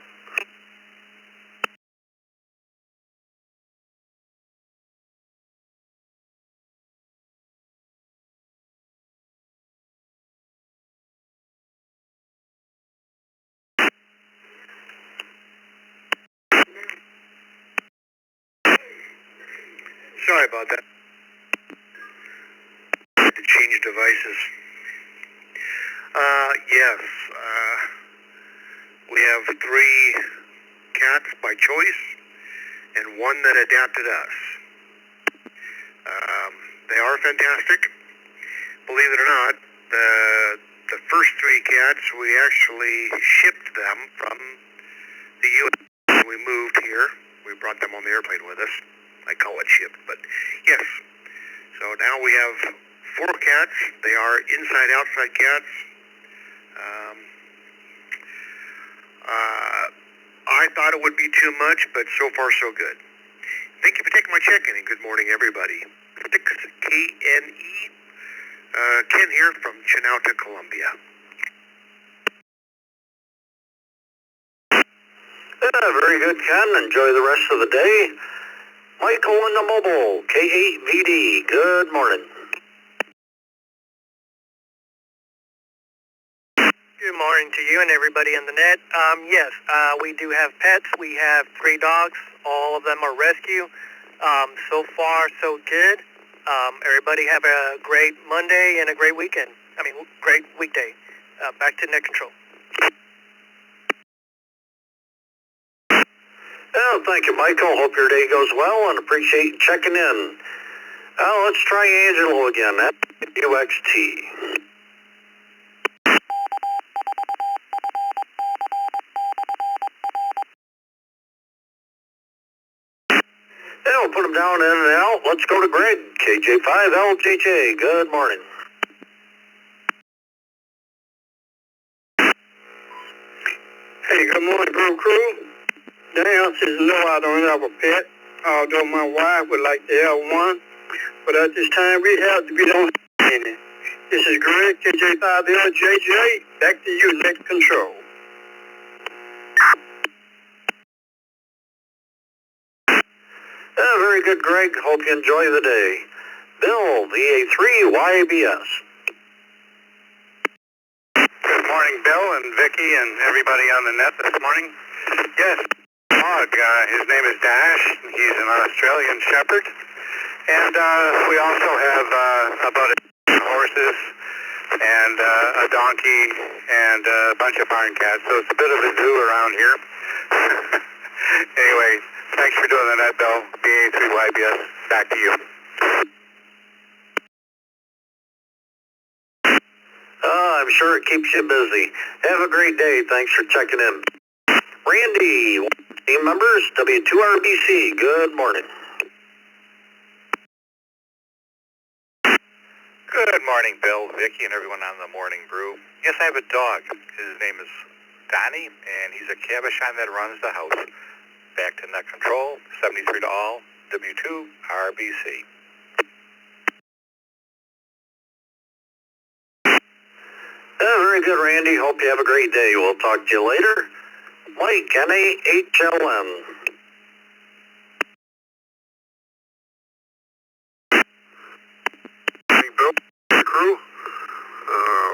Sorry about that. I had to change devices. Yes. We have 3 cats by choice and 1 that adapted us. They are fantastic. Believe it or not, the first 3 cats, we actually shipped them from the U.S. When we moved here. We brought them on the airplane with us. I call it shipped, but yes. So now we have 4 cats. They are inside-outside cats. I thought it would be too much, but so far so good. Thank you for taking my check-in, and good morning, everybody. 6KNE, Ken here from Chinauta, Colombia. Very good, Ken. Enjoy the rest of the day. Michael on the mobile, K8VD. Good morning. Good morning to you and everybody on the net. Yes, we do have pets. We have 3 dogs. All of them are rescue. So far, so good. Everybody have a great Monday and a great weekend. Great weekday. Back to net control. Oh, thank you, Michael. Hope your day goes well and appreciate you checking in. Let's try Angelo again. That's UXT. Yeah, we'll put him down in and out. Let's go to Greg, KJ5LJJ. Good morning. Hey, good morning, Brew Crew. The answer is no, I don't have a pet, although my wife would like to have one. But at this time, we don't have any. This is Greg, KJ5LJJ. Back to you, net control. Very good, Greg. Hope you enjoy the day. Bill, VA3YBS. Good morning, Bill and Vicky and everybody on the net this morning. Yes, dog. His name is Dash. He's an Australian Shepherd. And we also have about 8 horses and a donkey and a bunch of barn cats. So it's a bit of a zoo around here. Anyway, thanks for doing the net, Bill. BA3YBS. Back to you. I'm sure it keeps you busy. Have a great day. Thanks for checking in. Randy, team members, W2RBC. Good morning. Good morning, Bill, Vicky, and everyone on the Morning Brew. Yes, I have a dog. His name is Donnie, and he's a Cabashon that runs the house. Back to net control, 73 to all, W2RBC. Very good, Randy. Hope you have a great day. We'll talk to you later. Mike, NAHLM. Morning, Bill, crew.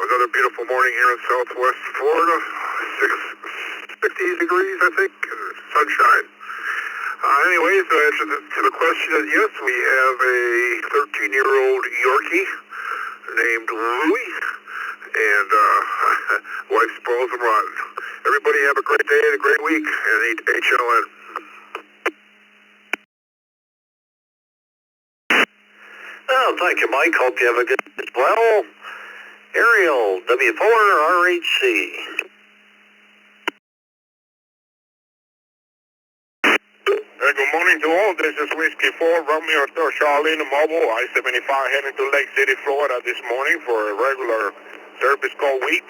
Another beautiful morning here in Southwest Florida. 60 degrees, I think, and sunshine. Anyways, the answer to the question is yes, we have a 13-year-old Yorkie named Louie, and wife spoils him rotten. Everybody have a great day and a great week, and HLN. Oh, thank you, Mike. Hope you have a good day as well. Ariel, W4RHC. Good morning to all. This is Whiskey 4, Romeo Charlie in the mobile. I-75 heading to Lake City, Florida this morning for a regular service call week.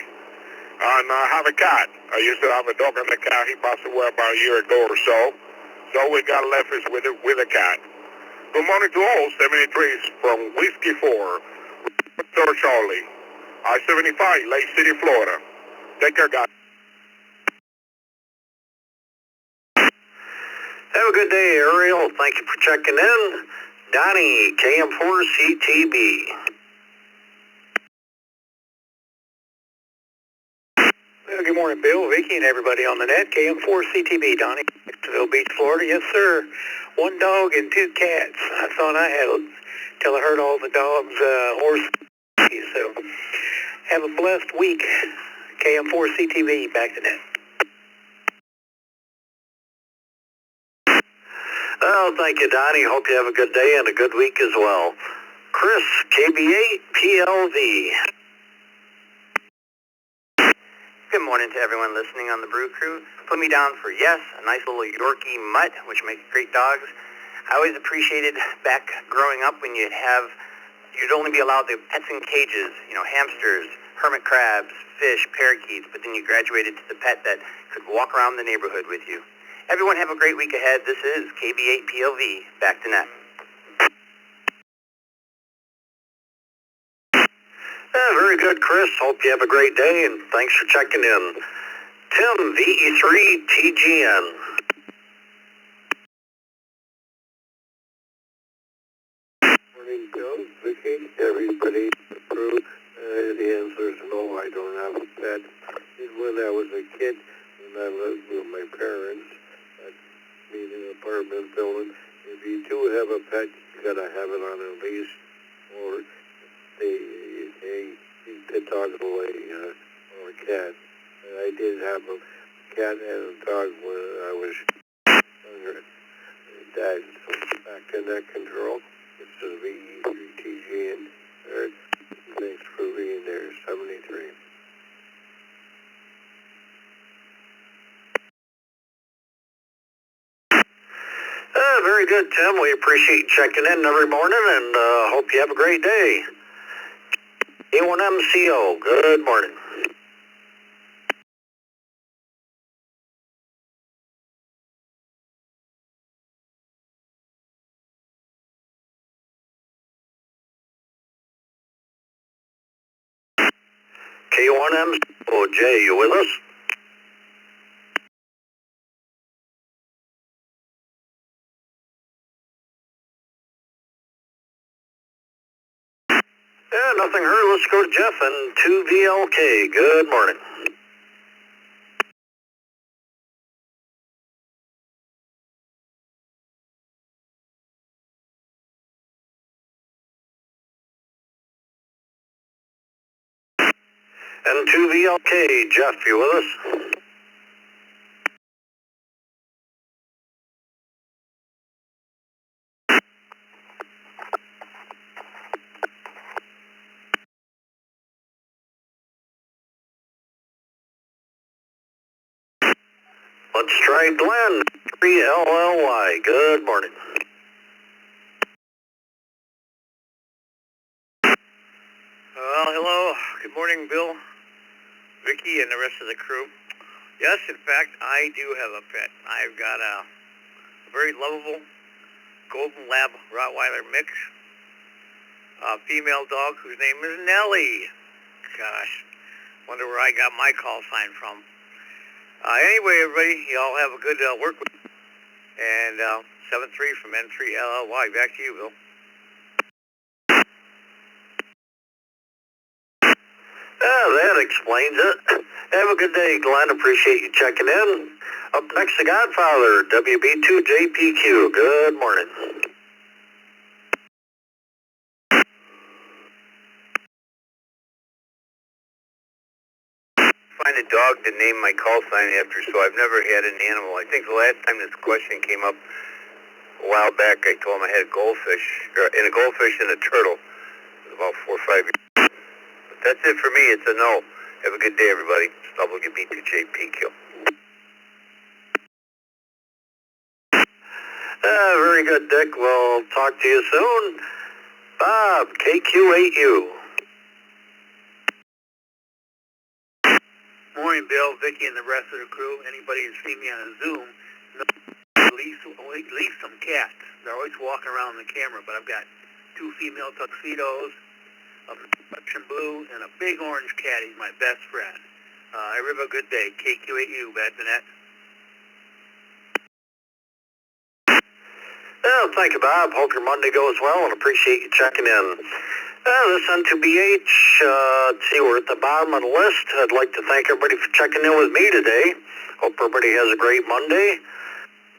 And I have a cat. I used to have a dog and a cat. He passed away about a year ago or so. So we got left with a cat. Good morning to all. 73s from Whiskey 4, Romeo Charlie. I-75, Lake City, Florida. Take care, guys. Have a good day, Ariel. Thank you for checking in. Donnie, KM4CTB. Good morning, Bill, Vicky, and everybody on the net. KM4CTB, Donnie, Jacksonville Beach, Florida. Yes, sir. 1 dog and 2 cats. I thought I had till I heard all the dogs, horses. So have a blessed week. KM4CTV, back to net. Oh, thank you, Donnie. Hope you have a good day and a good week as well. Chris, KB8PLV. Good morning to everyone listening on the Brew Crew. Put me down for yes, a nice little Yorkie mutt, which makes great dogs. I always appreciated back growing up when you'd only be allowed the pets in cages, hamsters, hermit crabs, fish, parakeets, but then you graduated to the pet that could walk around the neighborhood with you. Everyone have a great week ahead. This is KB8PLV. Back to net. Very good, Chris. Hope you have a great day, and thanks for checking in. Tim, VE3TGN. Morning, Bill, Vicky, everybody, Brew. The answer is no, I don't have a pet. When I was a kid, when I lived with my parents, in an apartment building, if you do have a pet, you gotta have it on a leash, or they keep the dog away, or a cat. And I did have a cat and a dog when I was younger. They died. So back in that control. This is VE3TGN. Thanks for being there, 73. Very good, Tim. We appreciate you checking in every morning, and hope you have a great day. A1MCO, good morning. K1MCO, Jay, you with us? Yeah, nothing heard. Let's go to Jeff and 2VLK. Good morning. And 2VLK, Jeff, you with us? Let's try Glenn, 3LLY. Good morning. Well, hello. Good morning, Bill, Vicky, and the rest of the crew. Yes, in fact, I do have a pet. I've got a very lovable Golden Lab Rottweiler mix, a female dog whose name is Nellie. Gosh, wonder where I got my call sign from. Anyway, everybody, y'all have a good work week. And 7-3 from N3LLY. Back to you, Bill. That explains it. Have a good day, Glenn. Appreciate you checking in. Up next, the Godfather, WB2JPQ. Good morning. Find a dog to name my call sign after, so I've never had an animal. I think the last time this question came up a while back, I told him I had a goldfish, and a goldfish and a turtle. It was about 4 or 5 years. But that's it for me. It's a no. Have a good day, everybody. It's WB2JPQ. Very good, Dick. We'll talk to you soon. Bob, KQ8U. Morning, Bill, Vicky, and the rest of the crew. Anybody who's seen me on Zoom knows at least some cats. They're always walking around the camera, but I've got 2 female tuxedos, a Russian blue, and a big orange cat. He's my best friend. Everybody have a good day. KQ8U, back to net. Well, thank you, Bob. Hope your Monday goes well, and appreciate you checking in. This N2BH, let's see, we're at the bottom of the list. I'd like to thank everybody for checking in with me today. Hope everybody has a great Monday.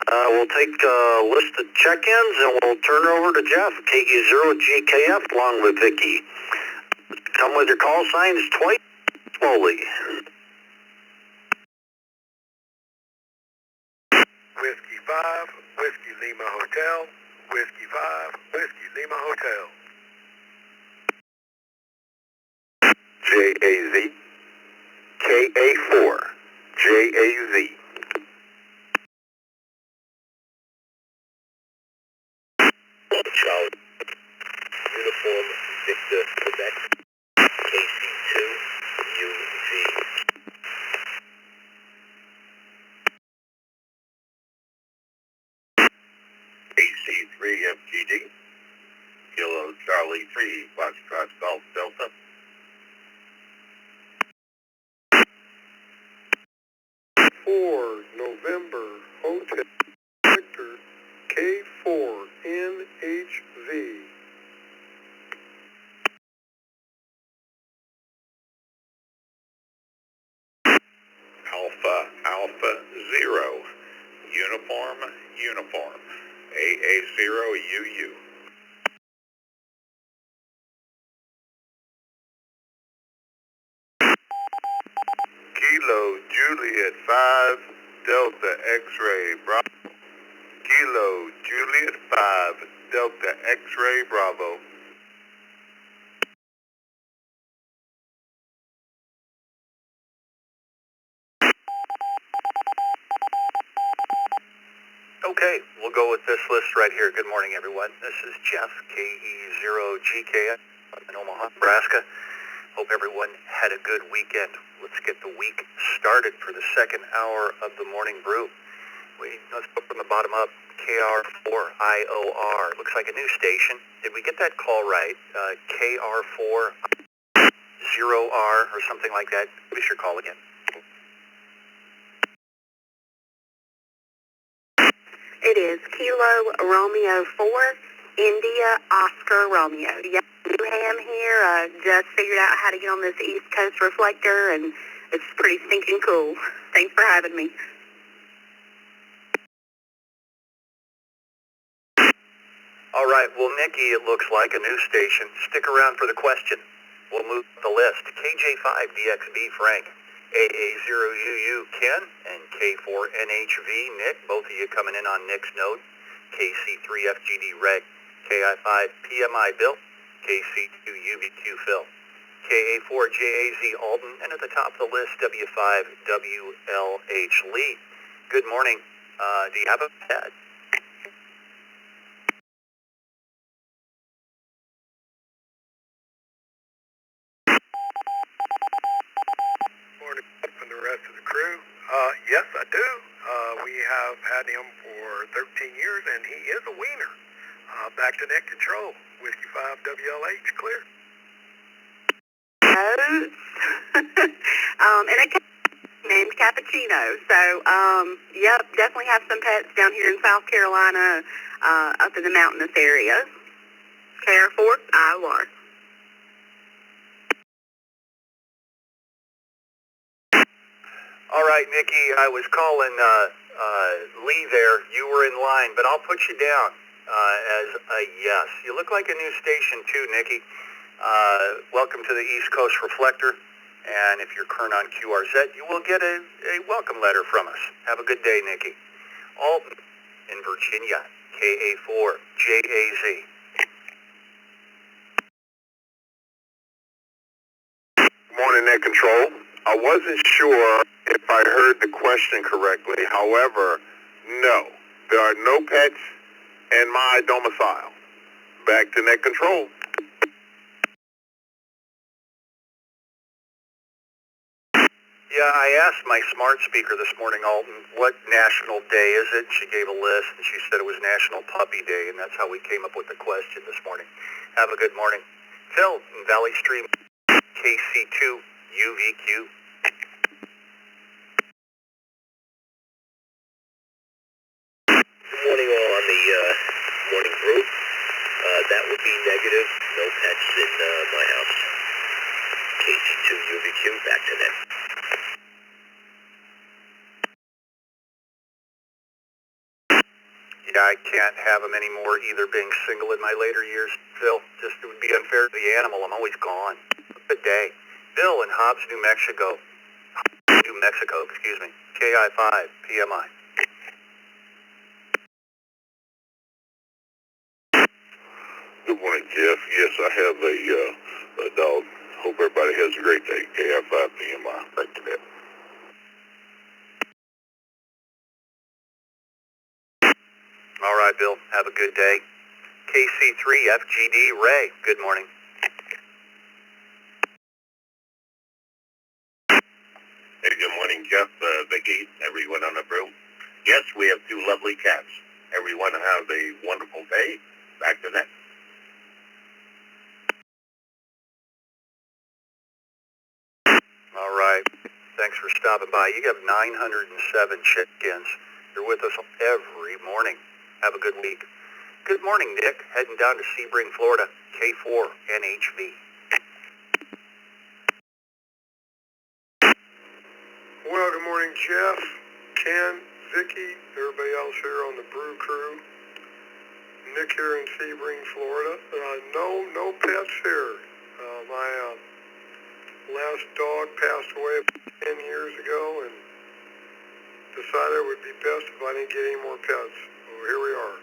We'll take a list of check-ins, and we'll turn it over to Jeff, KE0GKF, along with Vicky. Come with your call signs twice, slowly. Whiskey 5, Whiskey Lima Hotel, Whiskey 5, Whiskey Lima Hotel. JAZ, KA4, JAZ. Charlie. Uniform Victor Quebec. KC2 UV. FGD. Kilo Charlie 3, Foxtrot Golf Delta. November Hotel Victor K4 NHV. Alpha 0, Uniform, AA0UU. Kilo Juliet 5, Delta X-Ray Bravo. Kilo Juliet 5, Delta X-Ray Bravo. Okay, we'll go with this list right here. Good morning, everyone. This is Jeff, KE0GK, in Omaha, Nebraska. Hope everyone had a good weekend. Let's get the week started for the second hour of the Morning Brew. Let's go from the bottom up. KR4IOR. Looks like a new station. Did we get that call right? KR40R or something like that? Give us your call again. It is Kilo Romeo 4, India Oscar Romeo. Yep, new ham here. Just figured out how to get on this East Coast Reflector, and it's pretty stinking cool. Thanks for having me. All right, well, Nikki, it looks like a new station. Stick around for the question. We'll move the list. KJ5DXB Frank, AA0UU Ken, and K4NHV Nick, both of you coming in on Nick's node. KC3FGD Ray, KI5PMI Bill, KC2UVQ Phil, KA4JAZ Alden, and at the top of the list, W5WLH Lee. Good morning. Do you have a pet? Morning, and the rest of the crew. Yes, I do. We have had him for 13 years, and he is a wiener. Back to net control. Whiskey 5 WLH, clear. And a cat named Cappuccino. So, yep, definitely have some pets down here in South Carolina, up in the mountainous area. KR4 IOR. All right, Nikki, I was calling Lee there. You were in line, but I'll put you down as a yes. You look like a new station too, Nikki. Welcome to the East Coast Reflector. And if you're current on QRZ, you will get a welcome letter from us. Have a good day, Nikki. Alton in Virginia, KA4JAZ. Morning, Net Control. I wasn't sure if I heard the question correctly. However, no, there are no pets in my domicile. Back to Net Control. Yeah, I asked my smart speaker this morning, Alton, what national day is it? She gave a list, and she said it was National Puppy Day, and that's how we came up with the question this morning. Have a good morning. Phil in Valley Stream, KC2UVQ. Good morning, all on the morning brew. That would be negative. No pets in my house. KC2UVQ, back to net. Yeah, I can't have them anymore, either being single in my later years. Phil, just it would be unfair to the animal. I'm always gone. Good day. Bill in Hobbs, New Mexico. Excuse me. KI5, PMI. Good morning, Jeff. Yes, I have a dog. Hope everybody has a great day. KI5PMI. Back to that. All right, Bill. Have a good day. KC3FGD Ray. Good morning. Hey, good morning, Jeff, Vicky, everyone on the brew. Yes, we have two lovely cats. Everyone have a wonderful day. Back to net. All right. Thanks for stopping by. You have 907 check-ins. You're with us every morning. Have a good week. Good morning, Nick. Heading down to Sebring, Florida. K4 NHV. Well, good morning, Jeff, Ken, Vicky, everybody else here on the Brew crew. Nick here in Sebring, Florida. No pets here. My last dog passed away 10 years ago, and decided it would be best if I didn't get any more pets. So here we are.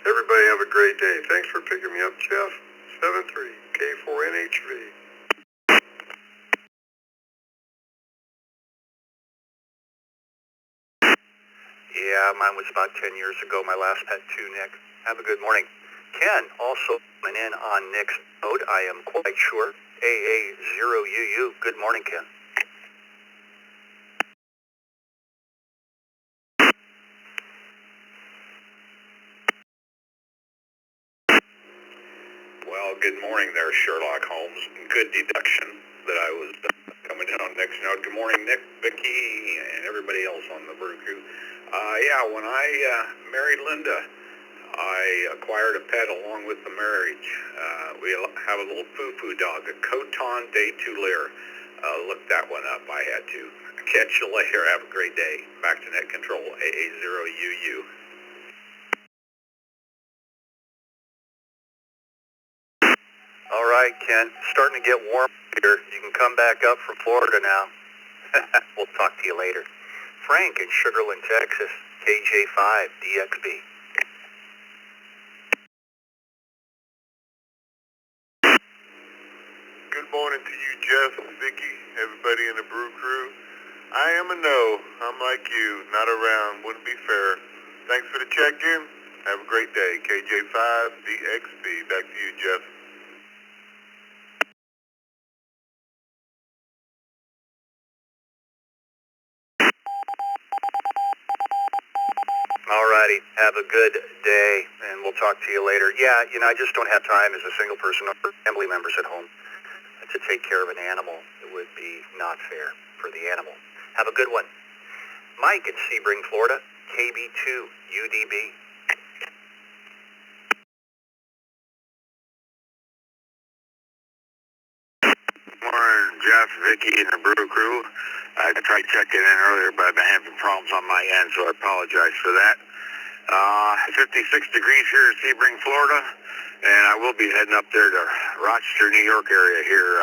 Everybody have a great day. Thanks for picking me up, Jeff. 73 K4 NHV. Yeah, mine was about 10 years ago, my last pet too, Nick. Have a good morning. Ken, also coming in on Nick's note, I am quite sure. AA0UU. Good morning, Ken. Well, good morning there, Sherlock Holmes. Good deduction that I was coming in on next note. Good morning, Nick, Vicky, and everybody else on the Brew crew. Yeah, when I married Linda, I acquired a pet along with the marriage. We have a little foo-foo dog, a Coton de Tulare. Look that one up. I had to. Catch you later. Have a great day. Back to net control, AA0UU. All right, Ken. Starting to get warm here. You can come back up from Florida now. We'll talk to you later. Frank in Sugarland, Texas. KJ5 DXB. Good morning to you, Jeff, Vicky, everybody in the Brew crew. I am a no. I'm like you, not around. Wouldn't be fair. Thanks for the check-in. Have a great day. KJ5 DXB. Back to you, Jeff. Alrighty, have a good day, and we'll talk to you later. Yeah, I just don't have time as a single person or family members at home to take care of an animal. It would be not fair for the animal. Have a good one. Mike in Sebring, Florida, KB2 UDB. Morning, Jeff, Vicky, and the Brew crew. I tried checking in earlier, but I've been having problems on my end, so I apologize for that. 56 degrees here in Sebring, Florida, and I will be heading up there to Rochester, New York area here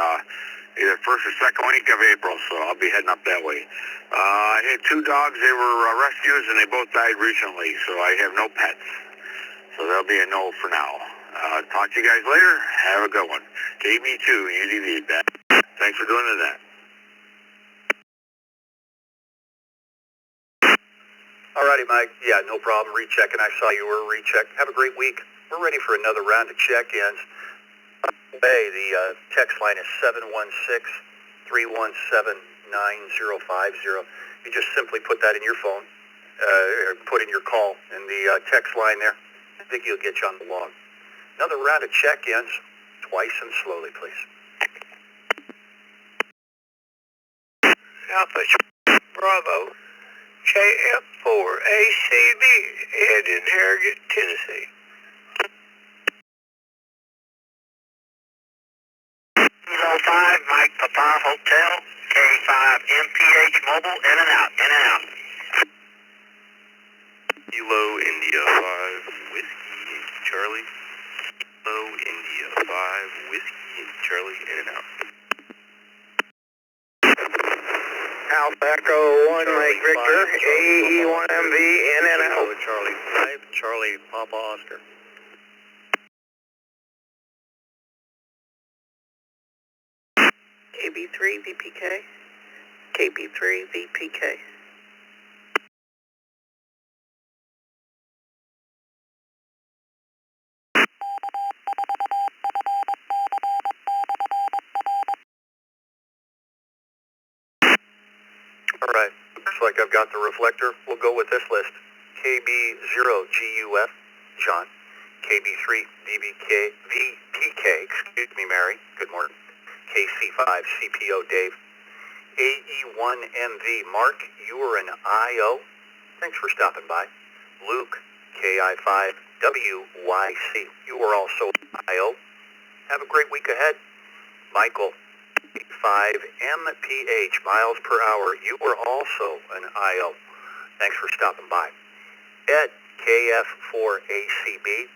either first or second week of April, so I'll be heading up that way. I had two dogs. They were rescues, and they both died recently, so I have no pets. So that'll be a no for now. Talk to you guys later. Have a good one. KB2, UDV, back. Thanks for doing that. Alrighty, Mike. Yeah, no problem. Rechecking. I saw you were rechecked. Have a great week. We're ready for another round of check-ins. Hey, the text line is 716-317-9050. You just simply put that in your phone, or put in your call in the text line there. I think you'll get you on the log. Another round of check-ins, twice and slowly, please. Alpha Bravo, JF4ACB, Ed in Harrogate, Tennessee. 05, Mike Papa Hotel, K5 MPH Mobile, in and out, in and out. Kilo India 5 Whiskey Charlie. Kilo India 5 Whiskey Charlie, in and out. Alpha Echo 1, Mike Victor, AE1MV, in and out. Charlie 5, Charlie Papa Oscar. KB3 VPK, KB3 VPK. All right, looks like I've got the reflector. We'll go with this list. KB0GUF, John. KB3, VPK, excuse me, Mary. Good morning. KC5, CPO, Dave. AE1MV, Mark, you were an IO. Thanks for stopping by. Luke, KI5, WYC, you were also an IO. Have a great week ahead. Michael, 5 MPH, miles per hour, you were also an IO. Thanks for stopping by. Ed, KF4ACB,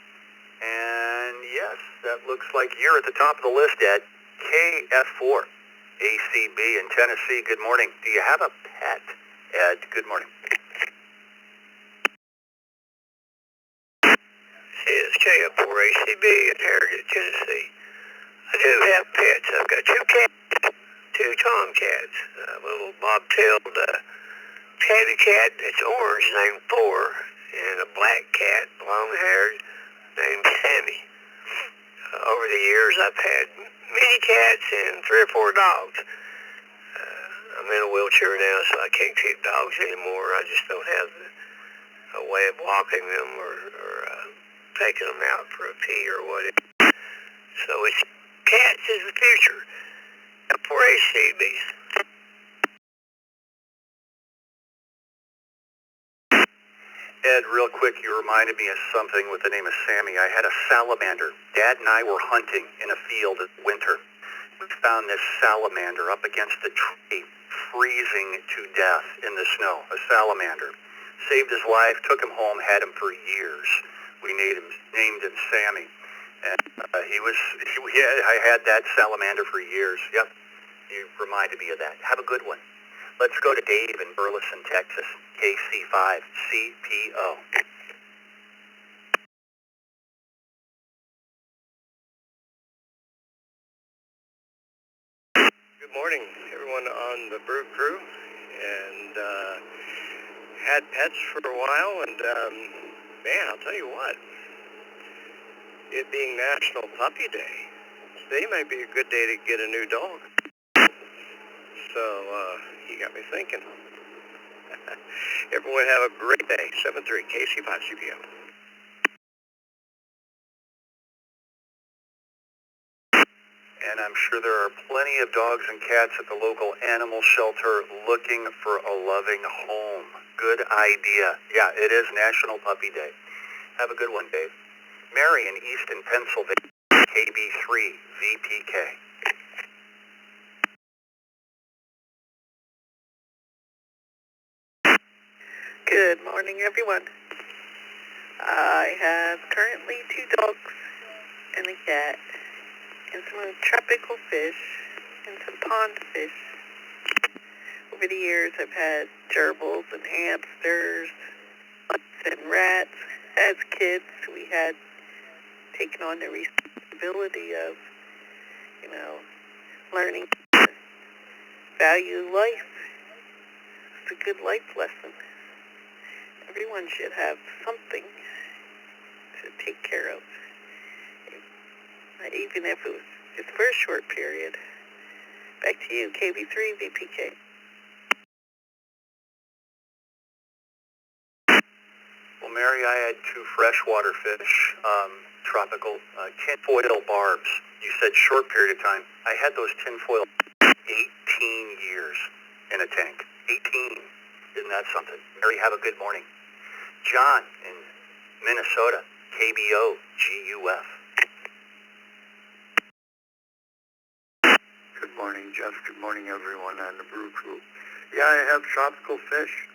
and yes, that looks like you're at the top of the list, Ed. KF4ACB in Tennessee, good morning. Do you have a pet, Ed? Good morning. This is KF4ACB in Heritage, Tennessee. I do have pets. I've got 2 cats, 2 tomcats, a little bobtailed tabby cat that's orange named Thor, and a black cat, long-haired, named Sammy. Over the years, I've had many cats and 3 or 4 dogs. I'm in a wheelchair now, so I can't keep dogs anymore. I just don't have a way of walking them or taking them out for a pee or whatever. So it's cats is the future. 4ACBs. Ed, real quick, you reminded me of something with the name of Sammy. I had a salamander. Dad and I were hunting in a field in winter. We found this salamander up against a tree, freezing to death in the snow. A salamander. Saved his life, took him home, had him for years. We named him Sammy. And I had that salamander for years. Yep, you reminded me of that. Have a good one. Let's go to Dave in Burleson, Texas, KC5, CPO. Good morning, everyone on the Brew crew, and had pets for a while, and man, I'll tell you what, it being National Puppy Day, today might be a good day to get a new dog. So, you got me thinking. Everyone have a great day. 7-3, KC5 CPO. And I'm sure there are plenty of dogs and cats at the local animal shelter looking for a loving home. Good idea. Yeah, it is National Puppy Day. Have a good one, Dave. Mary in Easton, Pennsylvania, KB3, VPK. Good morning, everyone. I have currently 2 dogs and a cat, and some tropical fish, and some pond fish. Over the years, I've had gerbils and hamsters, and rats. As kids, we had taken on the responsibility of, learning to value life. It's a good life lesson. Everyone should have something to take care of, even if it was just for a short period. Back to you, KB3 VPK. Well, Mary, I had 2 freshwater fish, tropical tinfoil barbs. You said short period of time. I had those tinfoil 18 years in a tank. 18. Isn't that something? Mary, have a good morning. John in Minnesota, KBO, GUF. Good morning, Jeff. Good morning, everyone on the Brew crew. Yeah, I have tropical fish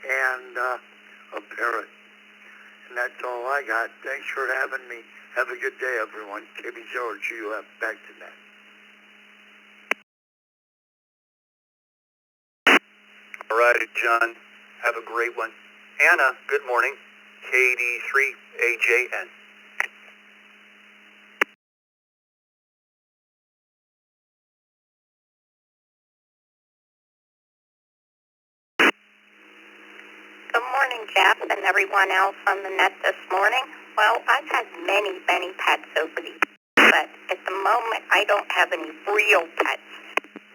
and a parrot. And that's all I got. Thanks for having me. Have a good day, everyone. KB George, GUF. Back to that. All right, John. Have a great one. Anna, good morning. KD3AJN. Good morning, Jeff, and everyone else on the net this morning. Well, I've had many, many pets over the years, but at the moment, I don't have any real pets.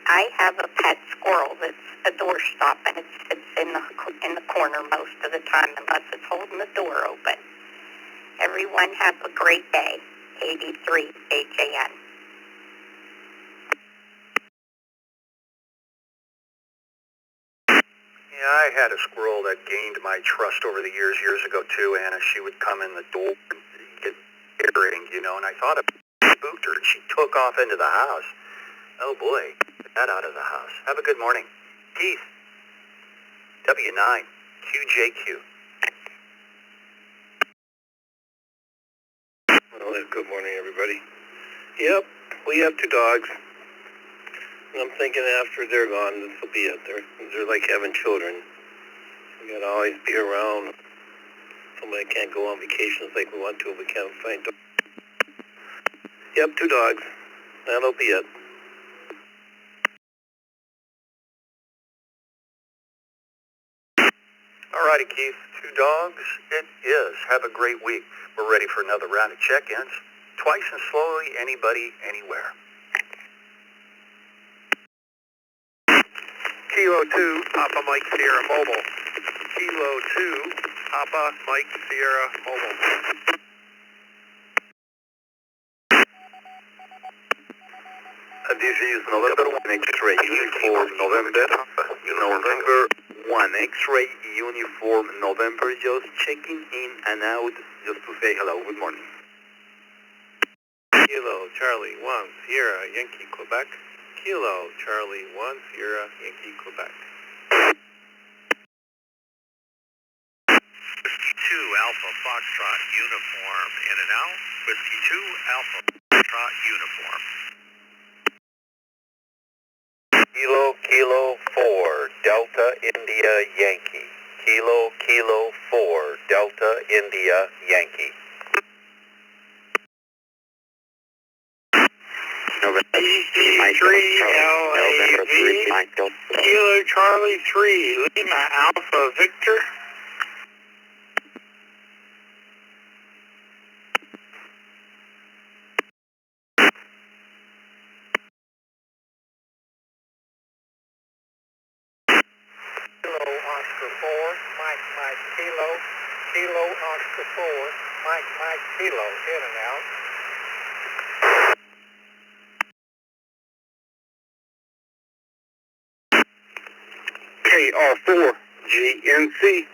I have a pet squirrel that's a doorstop, and it sits in the corner most of the time, unless it's holding the door open. Everyone have a great day. 83 HAN. Yeah, I had a squirrel that gained my trust over the years ago too, Anna. She would come in the door and get earring, you know, and I thought it spooked her, and she took off into the house. Oh boy, get that out of the house. Have a good morning. Keith, W9, QJQ. Well, good morning, everybody. Yep, we have two dogs. And I'm thinking after they're gone, this will be it. They're like having children. We gotta always be around. Somebody can't go on vacations like we want to. We can't find dogs. Yep, two dogs. That'll be it. Alrighty, Keith, two dogs. It is. Have a great week. We're ready for another round of check-ins. Twice and slowly, anybody, anywhere. Kilo 2, Papa Mike Sierra Mobile. Kilo 2, Papa Mike Sierra Mobile. This is November 1 X-ray uniform November. November 1 X-ray uniform November. Just checking in and out just to say hello. Good morning. Kilo Charlie 1 Sierra Yankee Quebec. Kilo Charlie 1 Sierra Yankee Quebec. 52 Alpha Foxtrot uniform in and out. 52 Alpha Foxtrot uniform. Kilo 4 Delta India Yankee. Kilo 4 Delta India Yankee. November 3 LAV. Kilo Charlie 3 Lima Alpha Victor. Oscar 4, Mike Kilo Oscar 4, Mike Kilo, in and out. KR4 GNC.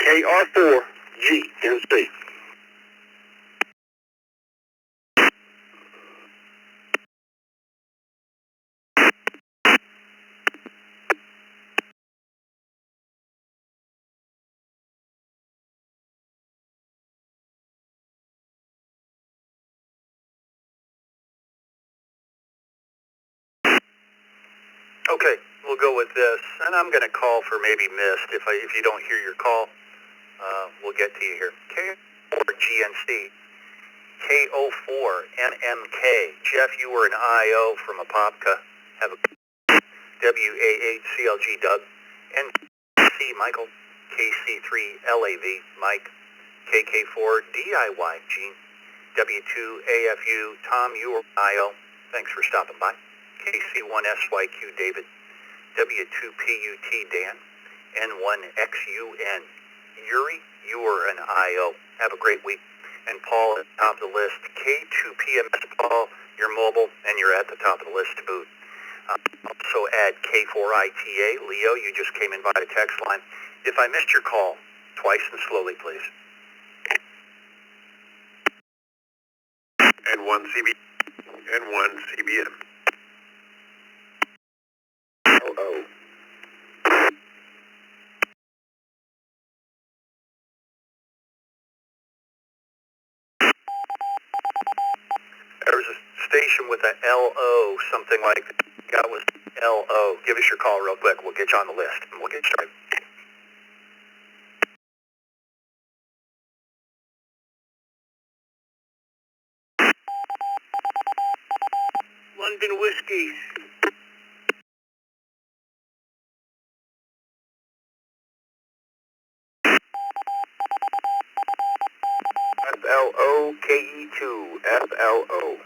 KR4 GNC. Okay, we'll go with this, and I'm going to call for maybe missed. If you don't hear your call, we'll get to you here. K4 GNC, KO4 NMK. Jeff, you were an IO from Apopka. Have a WA8 CLG Doug, NC Michael, KC3 LAV Mike, KK4 DIY Gene, W2 AFU Tom, you were IO. Thanks for stopping by. KC1SYQ David, W2PUT Dan, N1XUN. Yuri, you were an IO. Have a great week. And Paul at the top of the list. K2PMS Paul, you're mobile and you're at the top of the list to boot. Also add K4ITA. Leo, you just came in by the text line. If I missed your call, twice and slowly, please. N1 CBM. Oh. There's a station with a LO, something like that was LO. Give us your call real quick. We'll get you on the list, and we'll get started. London Whiskey. FLOKE2, FLO.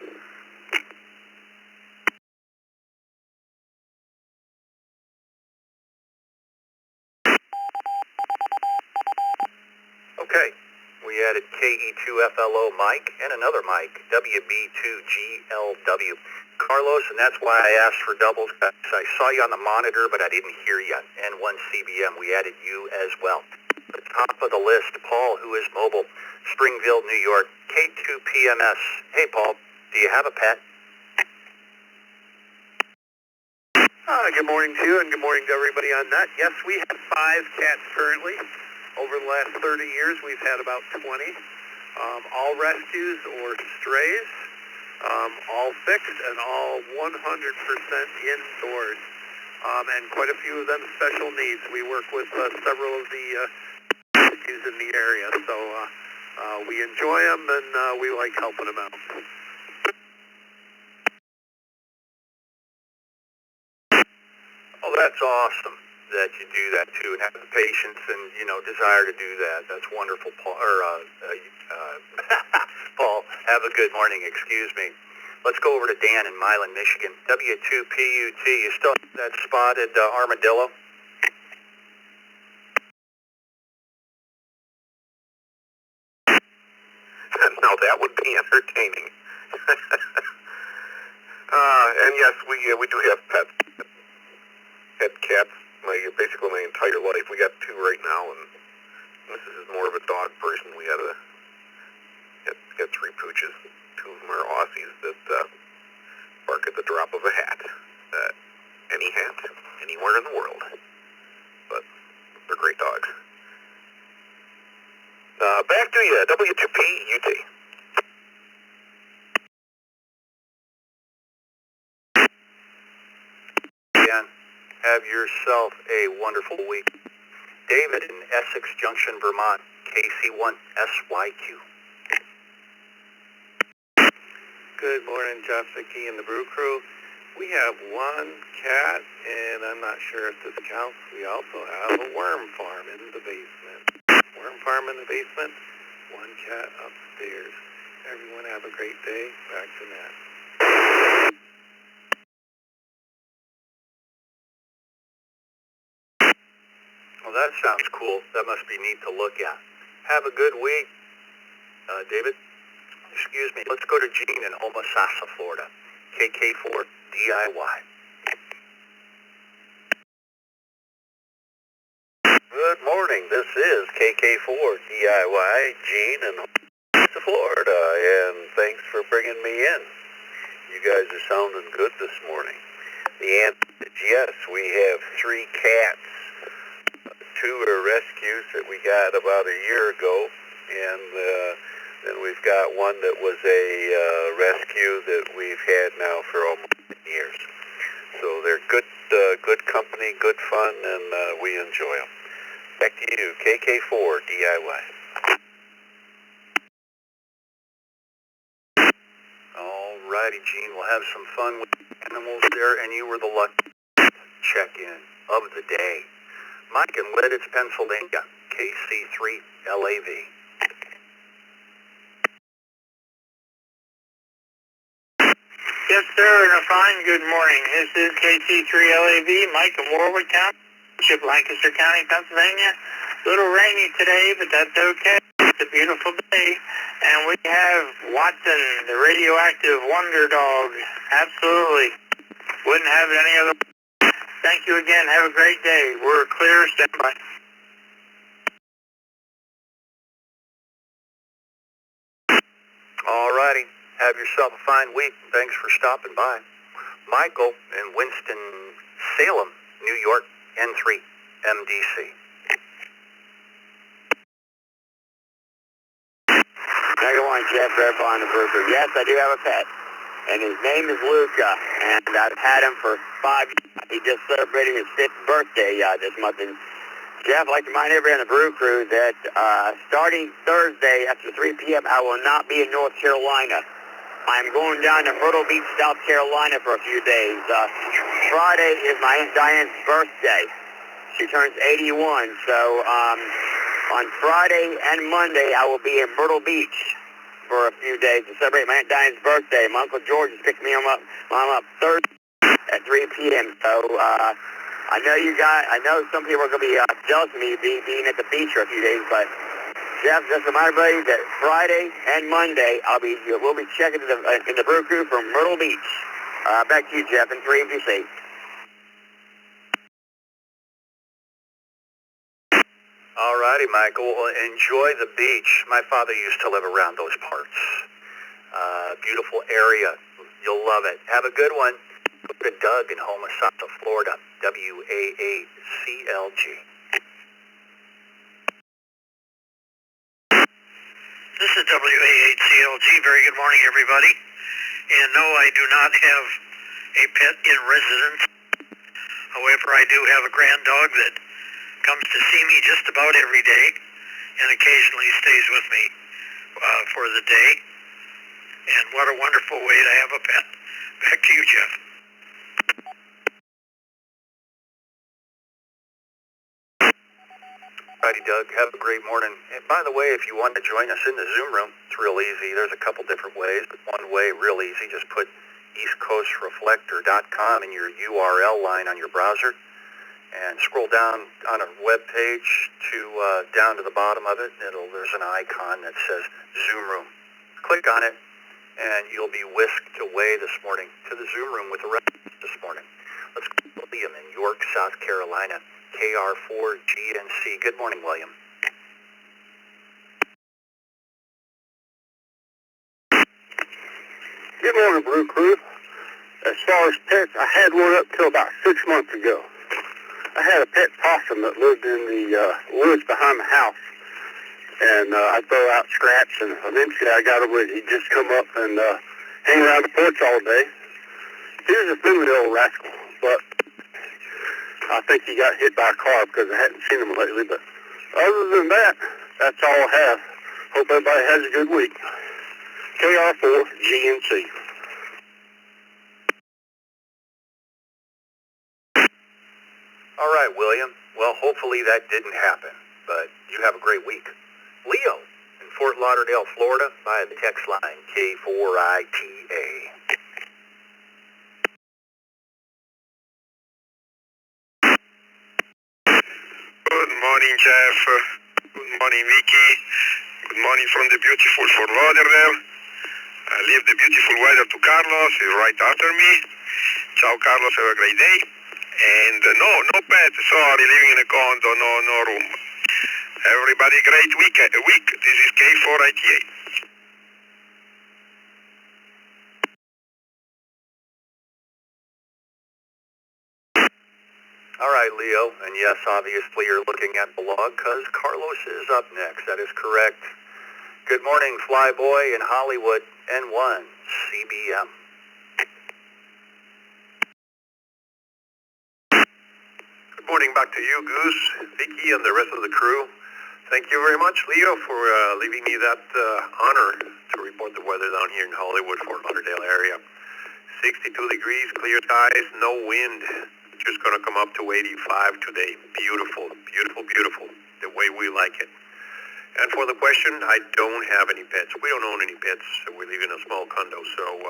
Okay, We added KE2FLO Mike and another Mike, WB2GLW. Carlos, and that's why I asked for doubles. I saw you on the monitor, but I didn't hear you. N1CBM, we added you as well. At the top of the list, Paul, who is mobile, Springfield, New York, K2PMS. Hey, Paul, do you have a pet? Good morning to you, and good morning to everybody on that. Yes, we have 5 cats currently. Over the last 30 years, we've had about 20. All rescues or strays, all fixed, and all 100% indoors. And quite a few of them special needs. We work with several of the rescues in the area, so we enjoy them, and we like helping them out. Oh, that's awesome that you do that too, and have the patience and, desire to do that. That's wonderful, Paul. Paul, have a good morning, excuse me. Let's go over to Dan in Milan, Michigan. W2PUT, you still have that spotted armadillo? Now that would be entertaining. And yes, we do have pets. Had cats basically my entire life. We got 2 right now, and Mrs. is more of a dog person. We got 3 pooches. 2 of them are Aussies that bark at the drop of a hat. Any hat, anywhere in the world. But they're great dogs. Back to you, W2PUT. Dan, have yourself a wonderful week. David in Essex Junction, Vermont, KC1SYQ. Good morning, Jeff, Vicky, and the Brew Crew. We have 1 cat, and I'm not sure if this counts. We also have a worm farm in the basement. Worm farm in the basement, 1 cat upstairs. Everyone have a great day. Back to Nat. Well, that sounds cool. That must be neat to look at. Have a good week, David. Excuse me. Let's go to Gene in Homosassa, Florida. KK4 DIY. Good morning. This is KK4 DIY, Gene in Florida, and thanks for bringing me in. You guys are sounding good this morning. The answer is yes. We have 3 cats. 2 are rescues that we got about a year ago, and then we've got 1 that was a rescue that we've had now for almost 10 years. So they're good company, good fun, and we enjoy them. Back to you, KK4 DIY. All righty, Gene. We'll have some fun with animals there, and you were the lucky check-in of the day. Mike in Lidditz, Pennsylvania, KC3LAV. Yes, sir, and a fine good morning. This is KC3LAV, Mike in Warwood Township, Lancaster County, Pennsylvania. A little rainy today, but that's okay. It's a beautiful day. And we have Watson, the radioactive wonder dog. Absolutely. Wouldn't have it any other way. Thank you again. Have a great day. We're clear. Stand by. All righty. Have yourself a fine week. Thanks for stopping by. Michael in Winston-Salem, New York, N3, MDC. Number 1, Jeff Redball on the Brew Crew. Yes, I do have a pet, and his name is Luca, and I've had him for 5 years. He just celebrated his 5th birthday this month. And Jeff, I'd like to remind everybody on the Brew Crew that starting Thursday after 3 p.m., I will not be in North Carolina. I'm going down to Myrtle Beach, South Carolina for a few days. Friday is my Aunt Diane's birthday. She turns 81, so on Friday and Monday I will be in Myrtle Beach for a few days to celebrate my Aunt Diane's birthday. My Uncle George is picking me up Thursday at 3 p.m. So I know some people are going to be jealous of me being at the beach for a few days, but Jeff, just remind everybody that Friday and Monday we'll be checking in the Brew Crew from Myrtle Beach. Back to you, Jeff, and 3 be safe. All righty, Michael. Well, enjoy the beach. My father used to live around those parts. Beautiful area. You'll love it. Have a good one. Go to Doug in Homosassa, Florida. WAACLG. This is WA8CLG. Very good morning, everybody. And no, I do not have a pet in residence. However, I do have a grand dog that comes to see me just about every day and occasionally stays with me for the day. And what a wonderful way to have a pet. Back to you, Jeff. Righty, Doug. Have a great morning. And by the way, if you want to join us in the Zoom room, it's real easy. There's a couple different ways, but one way, real easy, just put eastcoastreflector.com in your URL line on your browser and scroll down on a web page to down to the bottom of it. There's an icon that says Zoom room. Click on it, and you'll be whisked away this morning to the Zoom room with the rest this morning. Let's go to William in York, South Carolina. KR4GNC. Good morning, William. Good morning, Brew Crew. As far as pets, I had one up till about 6 months ago. I had a pet possum that lived in the woods behind the house. And I'd throw out scraps, and eventually I got him with he'd just come up and hang around the porch all day. He was a friendly old rascal, but I think he got hit by a car because I hadn't seen him lately. But other than that, that's all I have. Hope everybody has a good week. KR4GNC. All right, William. Well, hopefully that didn't happen, but you have a great week. Leo in Fort Lauderdale, Florida, via the text line K4ITA. Good morning, Jeff. Good morning, Vicky. Good morning from the beautiful Fort Lauderdale. I leave the beautiful weather to Carlos. He's right after me. Ciao, Carlos. Have a great day. And no pet. Sorry, living in a condo. No room. Everybody, great week. This is K4ITA. All right, Leo, and yes, obviously you're looking at the log because Carlos is up next. That is correct. Good morning, Flyboy in Hollywood, N1, CBM. Good morning back to you, Goose, Vicky, and the rest of the crew. Thank you very much, Leo, for leaving me that honor to report the weather down here in Hollywood, Fort Lauderdale area. 62 degrees, clear skies, no wind. Just going to come up to 85 today. Beautiful, beautiful, beautiful, the way we like it. And for the question, I don't have any pets. We don't own any pets. We live in a small condo, so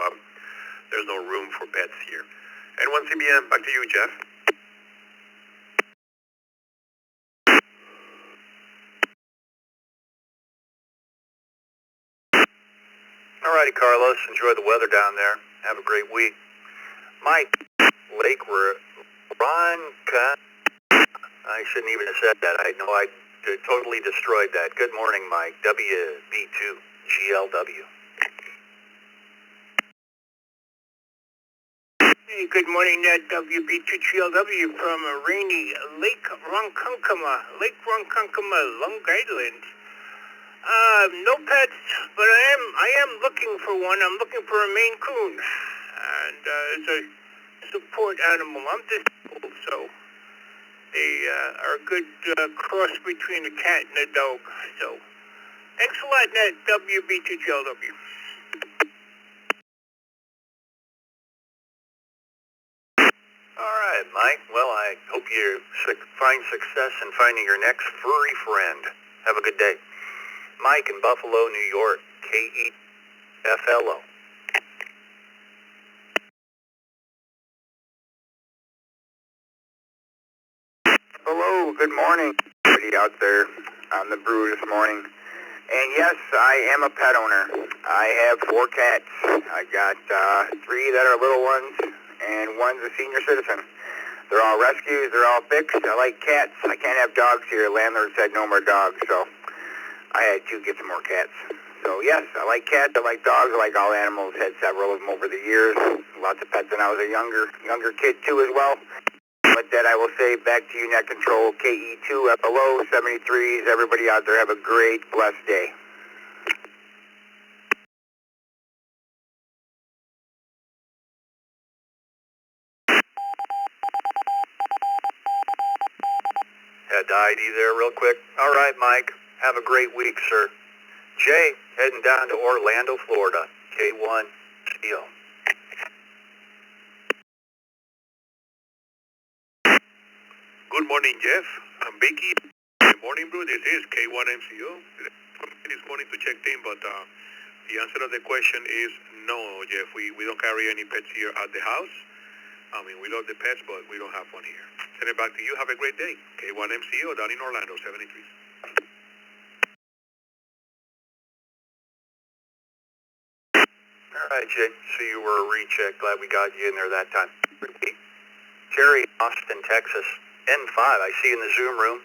there's no room for pets here. And once CBM, back to you, Jeff. All righty, Carlos. Enjoy the weather down there. Have a great week. Mike, Lake Ronca. I shouldn't even have said that. I know I totally destroyed that. Good morning, Mike. WB2GLW. Hey, good morning, WB2GLW from a rainy Lake Ronkonkoma, Long Island. No pets, but I am looking for one. I'm looking for a Maine Coon, and it's a support animal. I'm disabled, so they are a good cross between a cat and a dog. So, thanks a lot, Ned, WB2GLW. All right, Mike. Well, I hope you find success in finding your next furry friend. Have a good day. Mike in Buffalo, New York, KEFLO. Hello, good morning. Everybody out there on the brew this morning. And yes, I am a pet owner. I have 4 cats. I got 3 that are little ones, and one's a senior citizen. They're all rescues. They're all fixed. I like cats. I can't have dogs here. Landlord said no more dogs, so I had to get some more cats. So yes, I like cats. I like dogs. I like all animals. Had several of them over the years. Lots of pets when I was a younger kid too as well. With that, I will say back to you, Net Control, KE2 FLO 73s. Everybody out there have a great, blessed day. Had ID there real quick. All right, Mike. Have a great week, sir. Jay, heading down to Orlando, Florida. K1, CO. Good morning, Jeff. I'm Vicky. Good morning, Brew. This is K1MCO. Is wanting to check in, but the answer to the question is no, Jeff. We don't carry any pets here at the house. I mean, we love the pets, but we don't have one here. Send it back to you. Have a great day. K1MCO down in Orlando, 73. All right, Jay. So you were a recheck. Glad we got you in there that time. Terry, Austin, Texas. N5, I see in the Zoom room.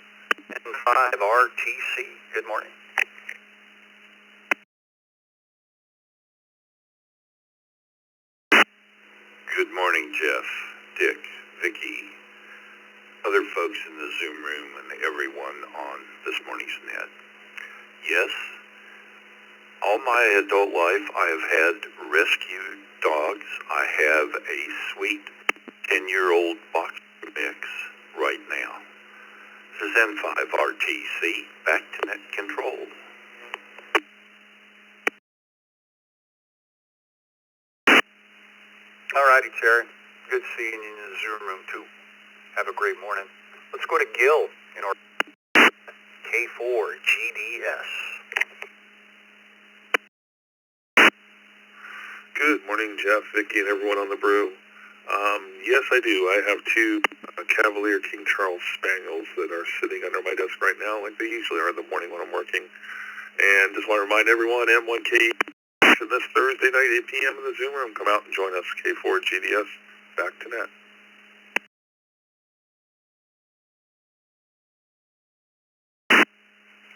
N5 RTC. Good morning. Good morning, Jeff, Dick, Vicky, other folks in the Zoom room, and everyone on this morning's net. Yes, all my adult life I have had rescue dogs. I have a sweet 10-year-old boxer mix right now. This is N5 RTC, back to Net Control. All righty, Terry. Good seeing you in the Zoom room, too. Have a great morning. Let's go to Gil in our K4 GDS. Good morning, Jeff, Vicky, and everyone on the Brew. Yes, I do. I have 2 Cavalier King Charles Spaniels that are sitting under my desk right now, like they usually are in the morning when I'm working. And just want to remind everyone, M1K this Thursday night, 8 p.m. in the Zoom room. Come out and join us, K4 GDS, back to net.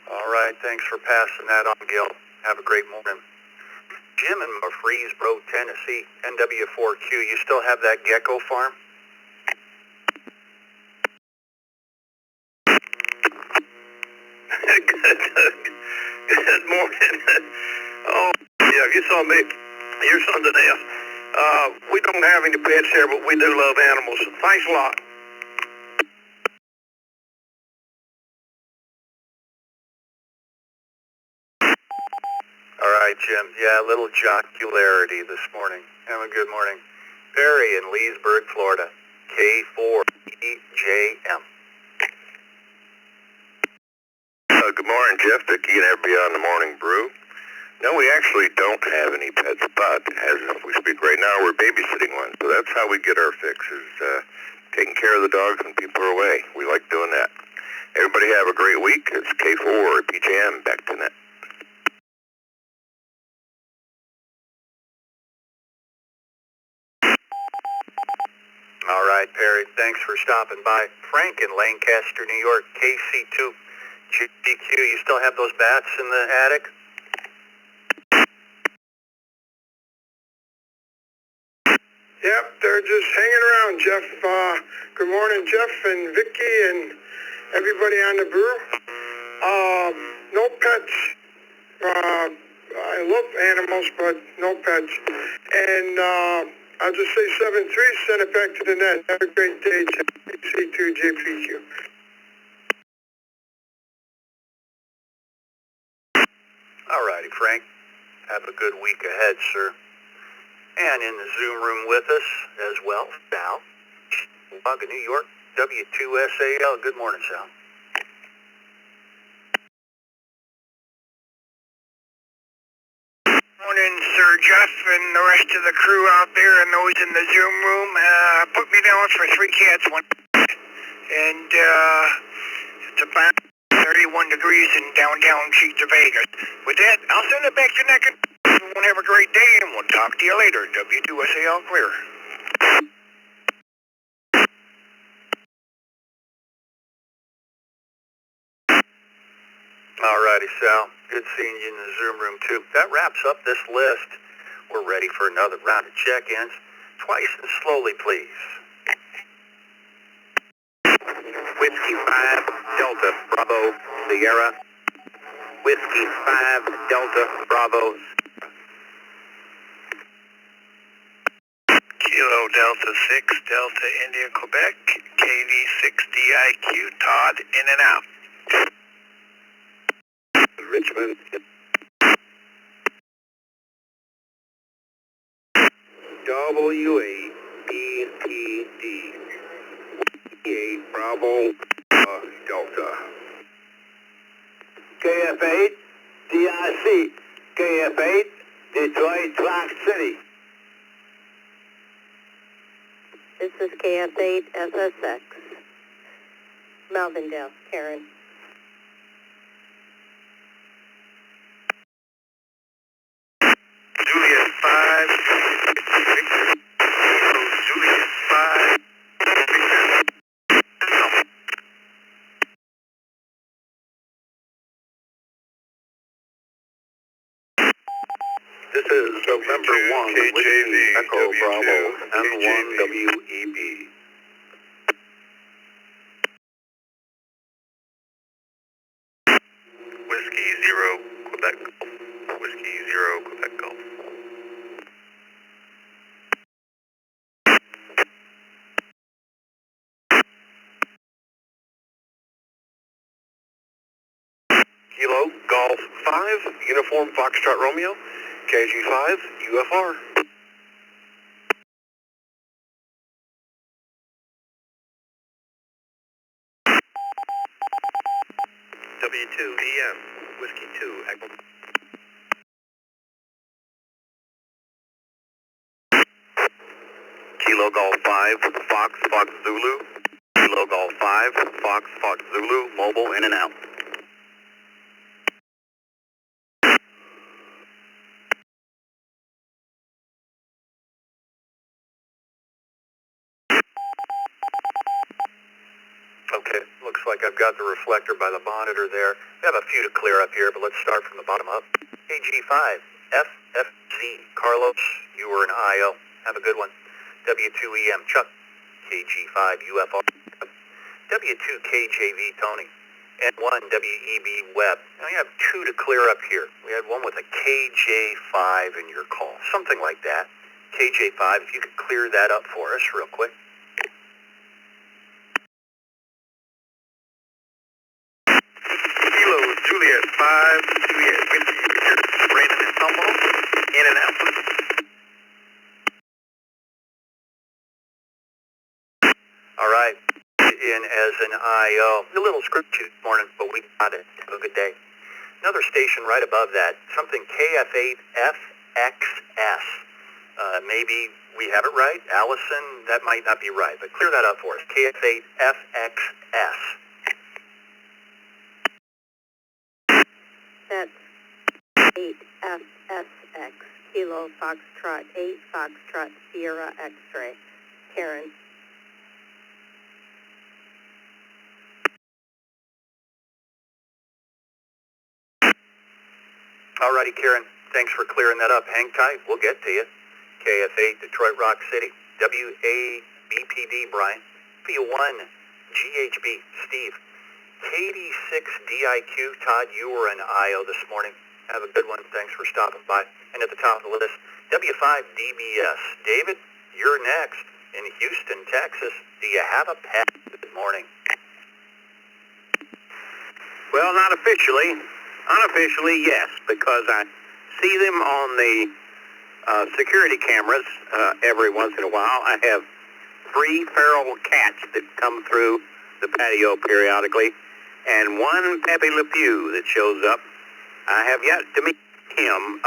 All right, thanks for passing that on, Gil. Have a great morning. Jim in Murfreesboro, Tennessee, NW4Q. You still have that gecko farm? Good morning. Oh, yeah, you saw me. You're something else. We don't have any pets here, but we do love animals. Thanks a lot. All right, Jim. Yeah, a little jocularity this morning. Have a good morning. Perry in Leesburg, Florida. K4EJM. Good morning, Jeff, Vicky, and everybody on the Morning Brew. No, we actually don't have any pets, but as we speak right now, we're babysitting one. So that's how we get our fixes, taking care of the dogs when people are away. We like doing that. Everybody have a great week. It's K4 PJM, back to net. All right, Perry. Thanks for stopping by. Frank in Lancaster, New York. KC2. GQ, you still have those bats in the attic? Yep, they're just hanging around, Jeff. Good morning, Jeff and Vicky and everybody on the Brew. No pets. I love animals, but no pets. And I'll just say 7-3, send it back to the net. Have a great day, Jeff. C2 JPQ. All righty, Frank. Have a good week ahead, sir. And in the Zoom room with us as well, Sal. Chicago, New York, W2SAL. Good morning, Sal. Morning, Sir Jeff, and the rest of the crew out there and those in the Zoom room. Put me down for 3 cats, one. And it's a 31 degrees in downtown Cedar Vegas. With that, I'll send it back to Neck. Everyone have a great day, and we'll talk to you later. W2SAL clear. Alrighty, Sal. Good seeing you in the Zoom room, too. That wraps up this list. We're ready for another round of check-ins. Twice and slowly, please. Whiskey 5, Delta, Bravo, Sierra. Whiskey 5, Delta, Bravo. Kilo Delta 6, Delta India, Quebec, KV6DIQ, Todd, in and out. Richmond. WA, BPD. 8, Bravo, Delta. KF8, DIC. KF8, Detroit, Rock City. This is KF8 SSX. Melvindale, Karen. Juliet 5, Victor. Juliet 5, Victor. This is November 1, Whiskey Echo Bravo, N1WEB. Whiskey 0, Quebec Golf. Whiskey 0, Quebec Golf. Kilo, Golf 5, Uniform Foxtrot Romeo, KG5, UFR. W2EM, Whiskey 2, Echo. Kilo Golf 5, Fox Zulu. Kilo Golf 5, Fox Zulu, mobile in and out. Okay, looks like I've got the reflector by the monitor there. We have a few to clear up here, but let's start from the bottom up. KG5, FFC, Carlos, you were an IO. Have a good one. W2EM, Chuck, KG5, UFR. W2KJV, Tony. N1, WEB, Webb. Now you have two to clear up here. We had one with a KJ5 in your call, something like that. KJ5, if you could clear that up for us real quick. Kilo Juliet 5, Juliet Victor, Brandon and Tumble, in and out. All right, in as an IO. A little script this morning, but we got it. Have a good day. Another station right above that, something KF8FXS. Maybe we have it right. Allison, that might not be right, but clear that up for us. KF8FXS. That's 8FSX. Kilo Foxtrot 8, Foxtrot Sierra X-ray. Karen. Alrighty, Karen. Thanks for clearing that up. Hang tight. We'll get to you. KF8, Detroit Rock City. WABPD, Brian. P1, GHB, Steve. KD6DIQ, Todd, you were an IO this morning. Have a good one. Thanks for stopping by. And at the top of the list, W5DBS. David, you're next in Houston, Texas. Do you have a pet? Good morning. Well, not officially. Unofficially, yes, because I see them on the security cameras every once in a while. I have 3 feral cats that come through the patio periodically, and 1 Pepe Le Pew that shows up. I have yet to meet him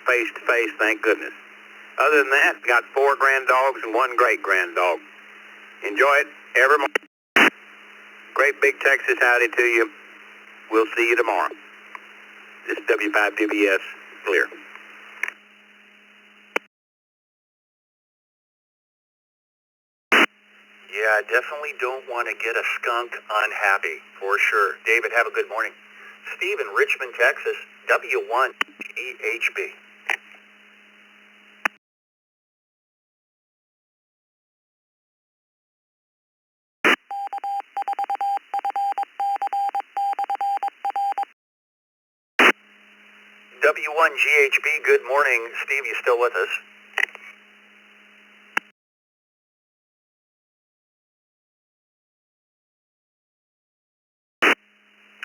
face to face, thank goodness. Other than that, got 4 grand dogs and 1 great grand dog. Enjoy it every morning. Great big Texas howdy to you. We'll see you tomorrow. This is W5DBS, clear. Yeah, I definitely don't want to get a skunk unhappy, for sure. David, have a good morning. Steve in Richmond, Texas, W1EHB. W1GHB, good morning. Steve, you still with us?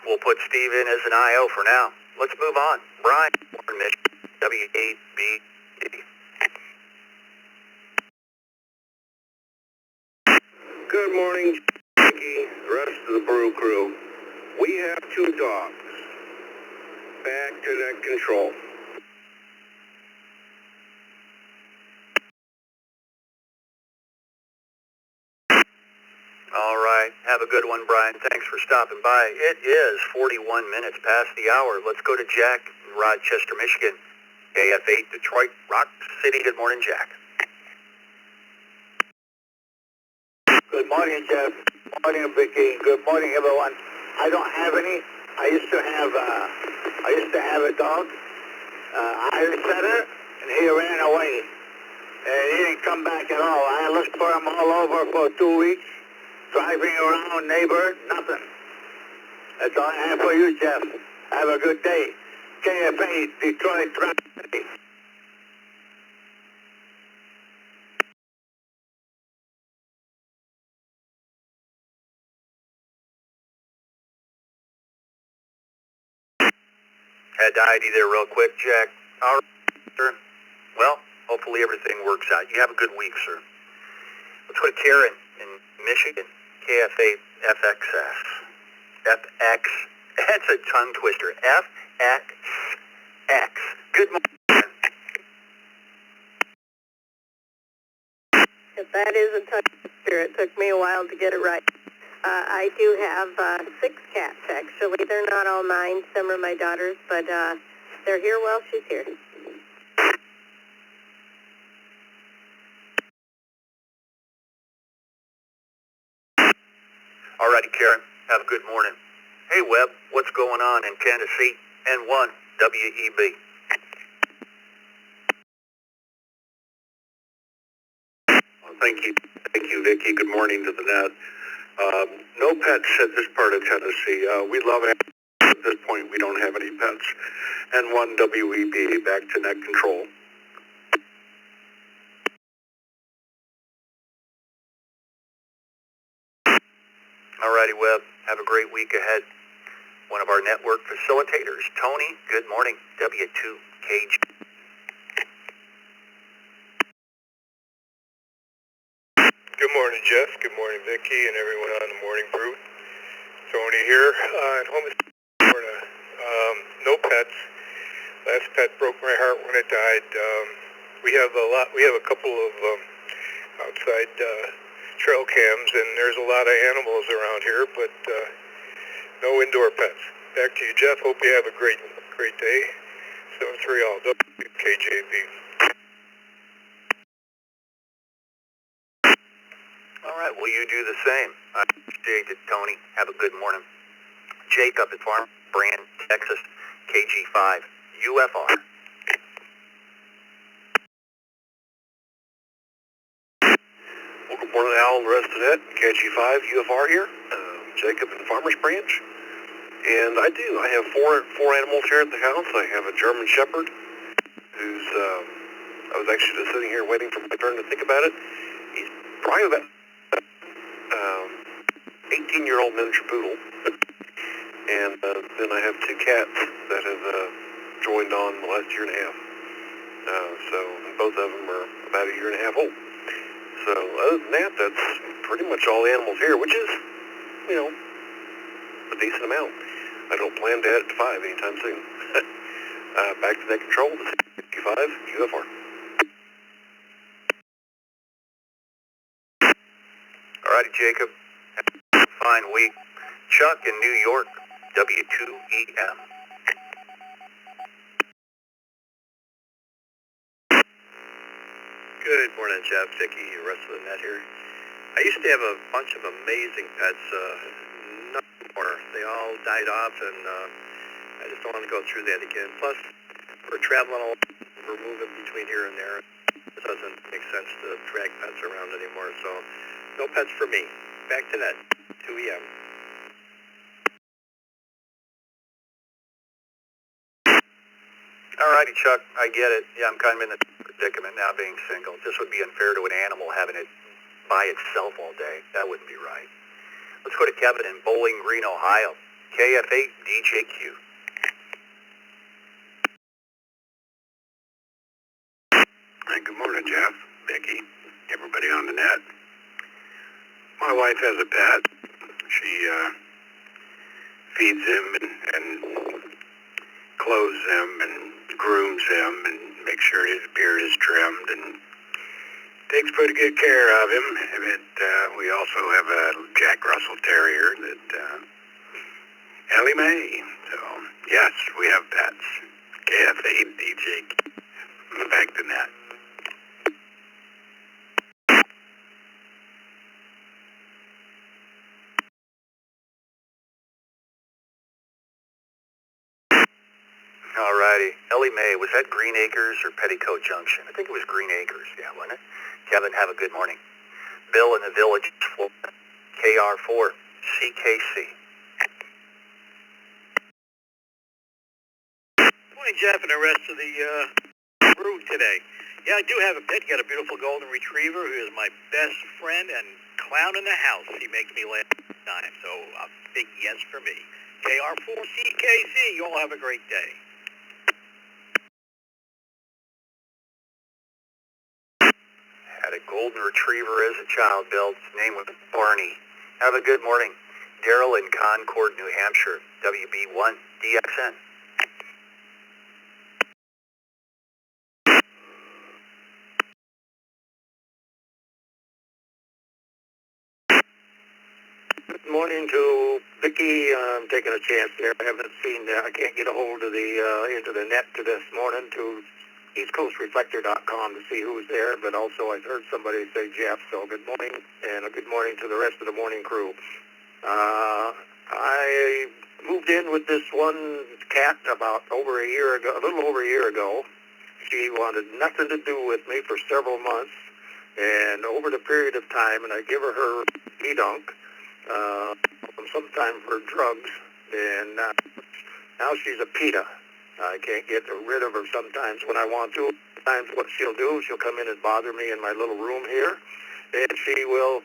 We'll put Steve in as an IO for now. Let's move on. Brian, Warren, Michigan, W8B. Good morning, Jackie, the rest of the Brew crew. We have two dogs. Back to net control. All right. Have a good one, Brian. Thanks for stopping by. It is 41 minutes past the hour. Let's go to Jack in Rochester, Michigan. KF8 Detroit, Rock City. Good morning, Jack. Good morning, Jeff. Good morning, Vicky. Good morning, everyone. I don't have any. I used to have a dog, Irish setter, and he ran away. And he didn't come back at all. I looked for him all over for 2 weeks, driving around, neighbor, nothing. That's all I have for you, Jeff. Have a good day. KFA, Detroit, Rock City. Had to ID there real quick, Jack. All right, sir. Well, hopefully everything works out. You have a good week, sir. Let's go to Karen in Michigan. KF8 FXS. FX. That's a tongue twister. FXX. Good morning. That is a tongue twister. It took me a while to get it right. I do have 6 cats, actually. They're not all mine. Some are my daughter's, but they're here while she's here. Alrighty, Karen. Have a good morning. Hey, Webb. What's going on in Tennessee? N1 WEB. Thank you, Vicki. Good morning to the net. No pets at this part of Tennessee. We love it. At this point, we don't have any pets. N1 WEB, back to net control. Alrighty, Webb. Have a great week ahead. One of our network facilitators, Tony. Good morning, W2KG. Good morning, Jeff. Good morning, Vicki, and everyone on the Morning Brew. Tony here in Homestead, Florida. No pets. Last pet broke my heart when it died. We have a couple of outside trail cams, and there's a lot of animals around here, but no indoor pets. Back to you, Jeff. Hope you have a great day. 7-3 all. WKJB. All right, well, you do the same. I appreciate it, Tony. Have a good morning. Jacob at Farm Brand, Texas, KG5, UFR. Well, good morning, Al, and the rest of that. KG5, UFR here. Jacob in Farmers Branch. And I have four animals here at the house. I have a German Shepherd, who's, I was actually just sitting here waiting for my turn to think about it. He's probably about 18-year-old miniature poodle. And then I have 2 cats that have joined on the last year and a half. So both of them are about a year and a half old. So other than that, that's pretty much all the animals here, which is, a decent amount. I don't plan to add it to 5 anytime soon. Back to net control, the 65 UFR. All righty, Jacob. Have a fine week. Chuck in New York, W2EM. Good morning, Jeff, Dickie, the rest of the net here. I used to have a bunch of amazing pets, none more. They all died off, and I just don't want to go through that again. Plus, we're traveling all over, we're moving between here and there. It doesn't make sense to drag pets around anymore, so no pets for me. Back to net, 2 EM. Alrighty, Chuck, I get it. Yeah, I'm kind of in the predicament now being single. This would be unfair to an animal having it by itself all day. That wouldn't be right. Let's go to Kevin in Bowling Green, Ohio. KF8 DJQ. Hey, good morning, Jeff, Vicki, everybody on the net. My wife has a pet. She feeds him and clothes him and grooms him and makes sure his beard is trimmed and takes pretty good care of him. But we also have a Jack Russell Terrier that Ellie Mae. So yes, we have pets. KF8 DJ. Back to net. Alrighty. Ellie Mae, was that Green Acres or Petticoat Junction? I think it was Green Acres, yeah, wasn't it? Kevin, have a good morning. Bill in the Village, Florida. KR4 CKC. Morning, Jeff, and the rest of the crew today. Yeah, I do have a pet. Got a beautiful golden retriever who is my best friend and clown in the house. He makes me laugh all the time, so a big yes for me. KR4 CKC, you all have a great day. Had a golden retriever as a child, Bill. His name was Barney. Have a good morning. Daryl in Concord, New Hampshire. WB1 DXN. Good morning to Vicki. I'm taking a chance there. I haven't seen, I can't get a hold of the into the net to this morning to EastCoastReflector.com to see who's there, but also I heard somebody say Jeff, so good morning, and a good morning to the rest of the morning crew. I moved in with this one cat about a little over a year ago. She wanted nothing to do with me for several months, and over the period of time, and I give her e-dunk, sometime for drugs, and now she's a PETA. I can't get rid of her sometimes when I want to. Sometimes what she'll do, she'll come in and bother me in my little room here, and she will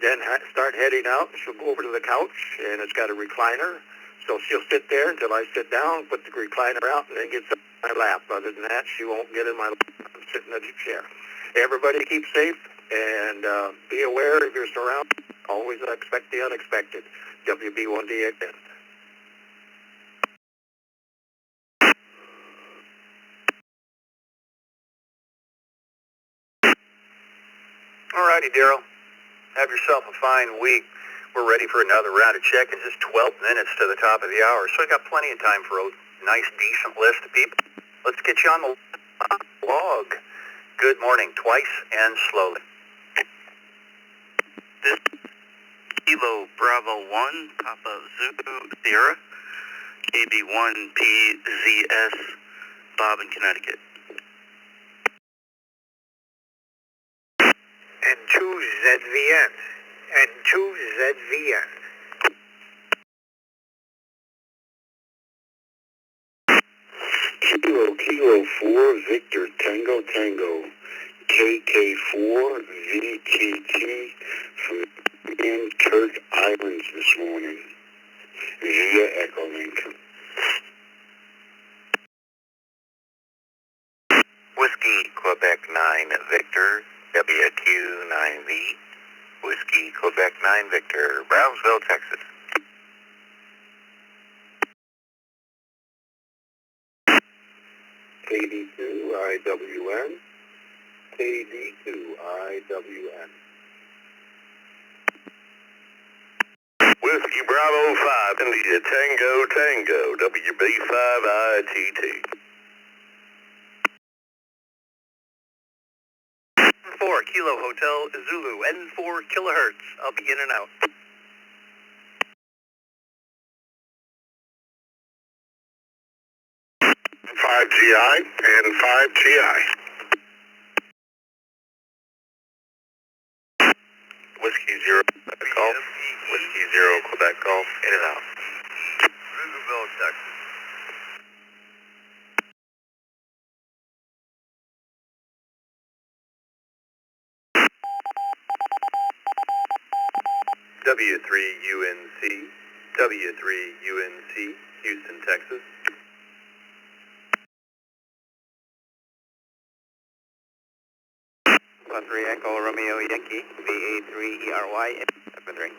then start heading out. She'll go over to the couch, and it's got a recliner, so she'll sit there until I sit down, put the recliner out, and then gets up in my lap. Other than that, she won't get in my lap. I'm sitting in the chair. Everybody keep safe, and be aware of your surroundings. Always expect the unexpected. WB1DXN. Alrighty, Daryl. Have yourself a fine week. We're ready for another round of check-ins. It's 12 minutes to the top of the hour, so we got plenty of time for a nice, decent list of people. Let's get you on the log. Good morning, twice and slowly. This Kilo Bravo 1, Papa Zulu Sierra, KB1PZS, Bob in Connecticut. And 2ZVN. And 2ZVN. Kilo 4, Victor Tango Tango, KK4, VTT from Kirk Islands this morning, via Echolink. Whiskey Quebec 9 Victor, WQ9V. Whiskey Quebec 9 Victor, Brownsville, Texas. KD2 IWN, KD2 IWN. Whiskey Bravo 5, India Tango Tango, WB5ITT. 4 Kilo Hotel Zulu, N4 kilohertz. I'll be in and out. 5GI and 5GI. Whiskey 0, Quebec Golf. Whiskey 0, Quebec Golf, in and out. Pflugerville, Texas. W3UNC, W3UNC, Houston, Texas. Plus 3 Echo Romeo Yankee, VA3ERY, 73.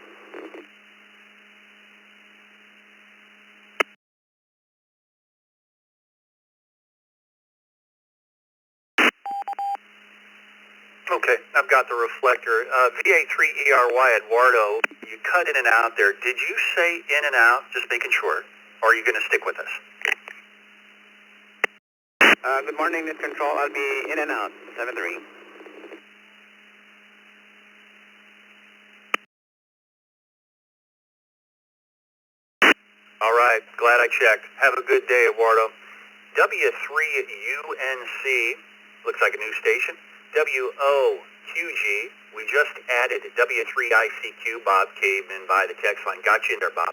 Okay, I've got the reflector. VA3ERY Eduardo, you cut in and out there. Did you say in and out, just making sure? Or are you going to stick with us? Good morning, this control. I'll be in and out, 73. All right, glad I checked. Have a good day, Eduardo. W3UNC, looks like a new station. WOQG, we just added W3ICQ. Bob came in by the text line. Got you in there, Bob.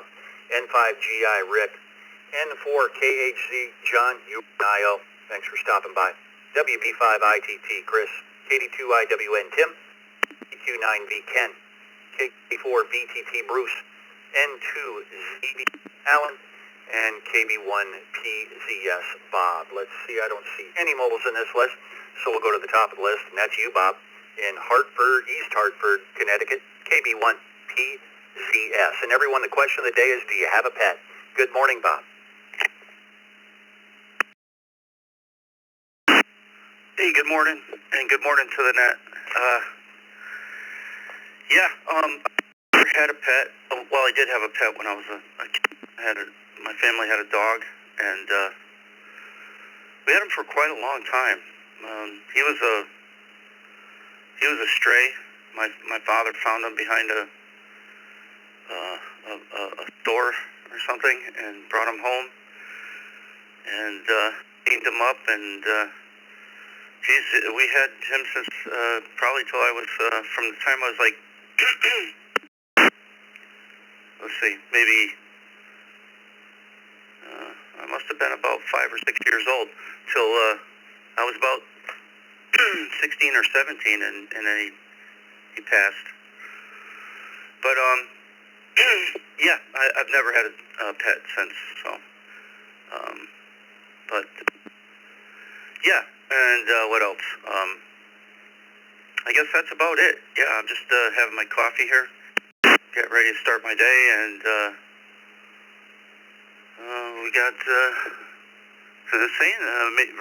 N5GI, Rick. N4KHZ, John, UIO. Thanks for stopping by. WB5ITT, Chris. KD2IWN, Tim. Q9V, Ken. KB4VTT, Bruce. N2ZB, Alan. And KB1PZS, Bob. Let's see, I don't see any mobiles in this list, so we'll go to the top of the list, and that's you, Bob, in Hartford, East Hartford, Connecticut, KB1PZS. And everyone, the question of the day is, do you have a pet? Good morning, Bob. Hey, good morning, and good morning to the net. I never had a pet. Well, I did have a pet when I was a kid. My family had a dog, and we had him for quite a long time. He was a stray. My father found him behind a store or something, and brought him home, and cleaned him up, and we had him since probably till I was from the time I was like let's see, maybe I must have been about 5 or 6 years old till I was about 16 or 17, and then he passed. But yeah, I've never had a pet since. So, but yeah, and what else? I guess that's about it. Yeah, I'm just having my coffee here, get ready to start my day, and we got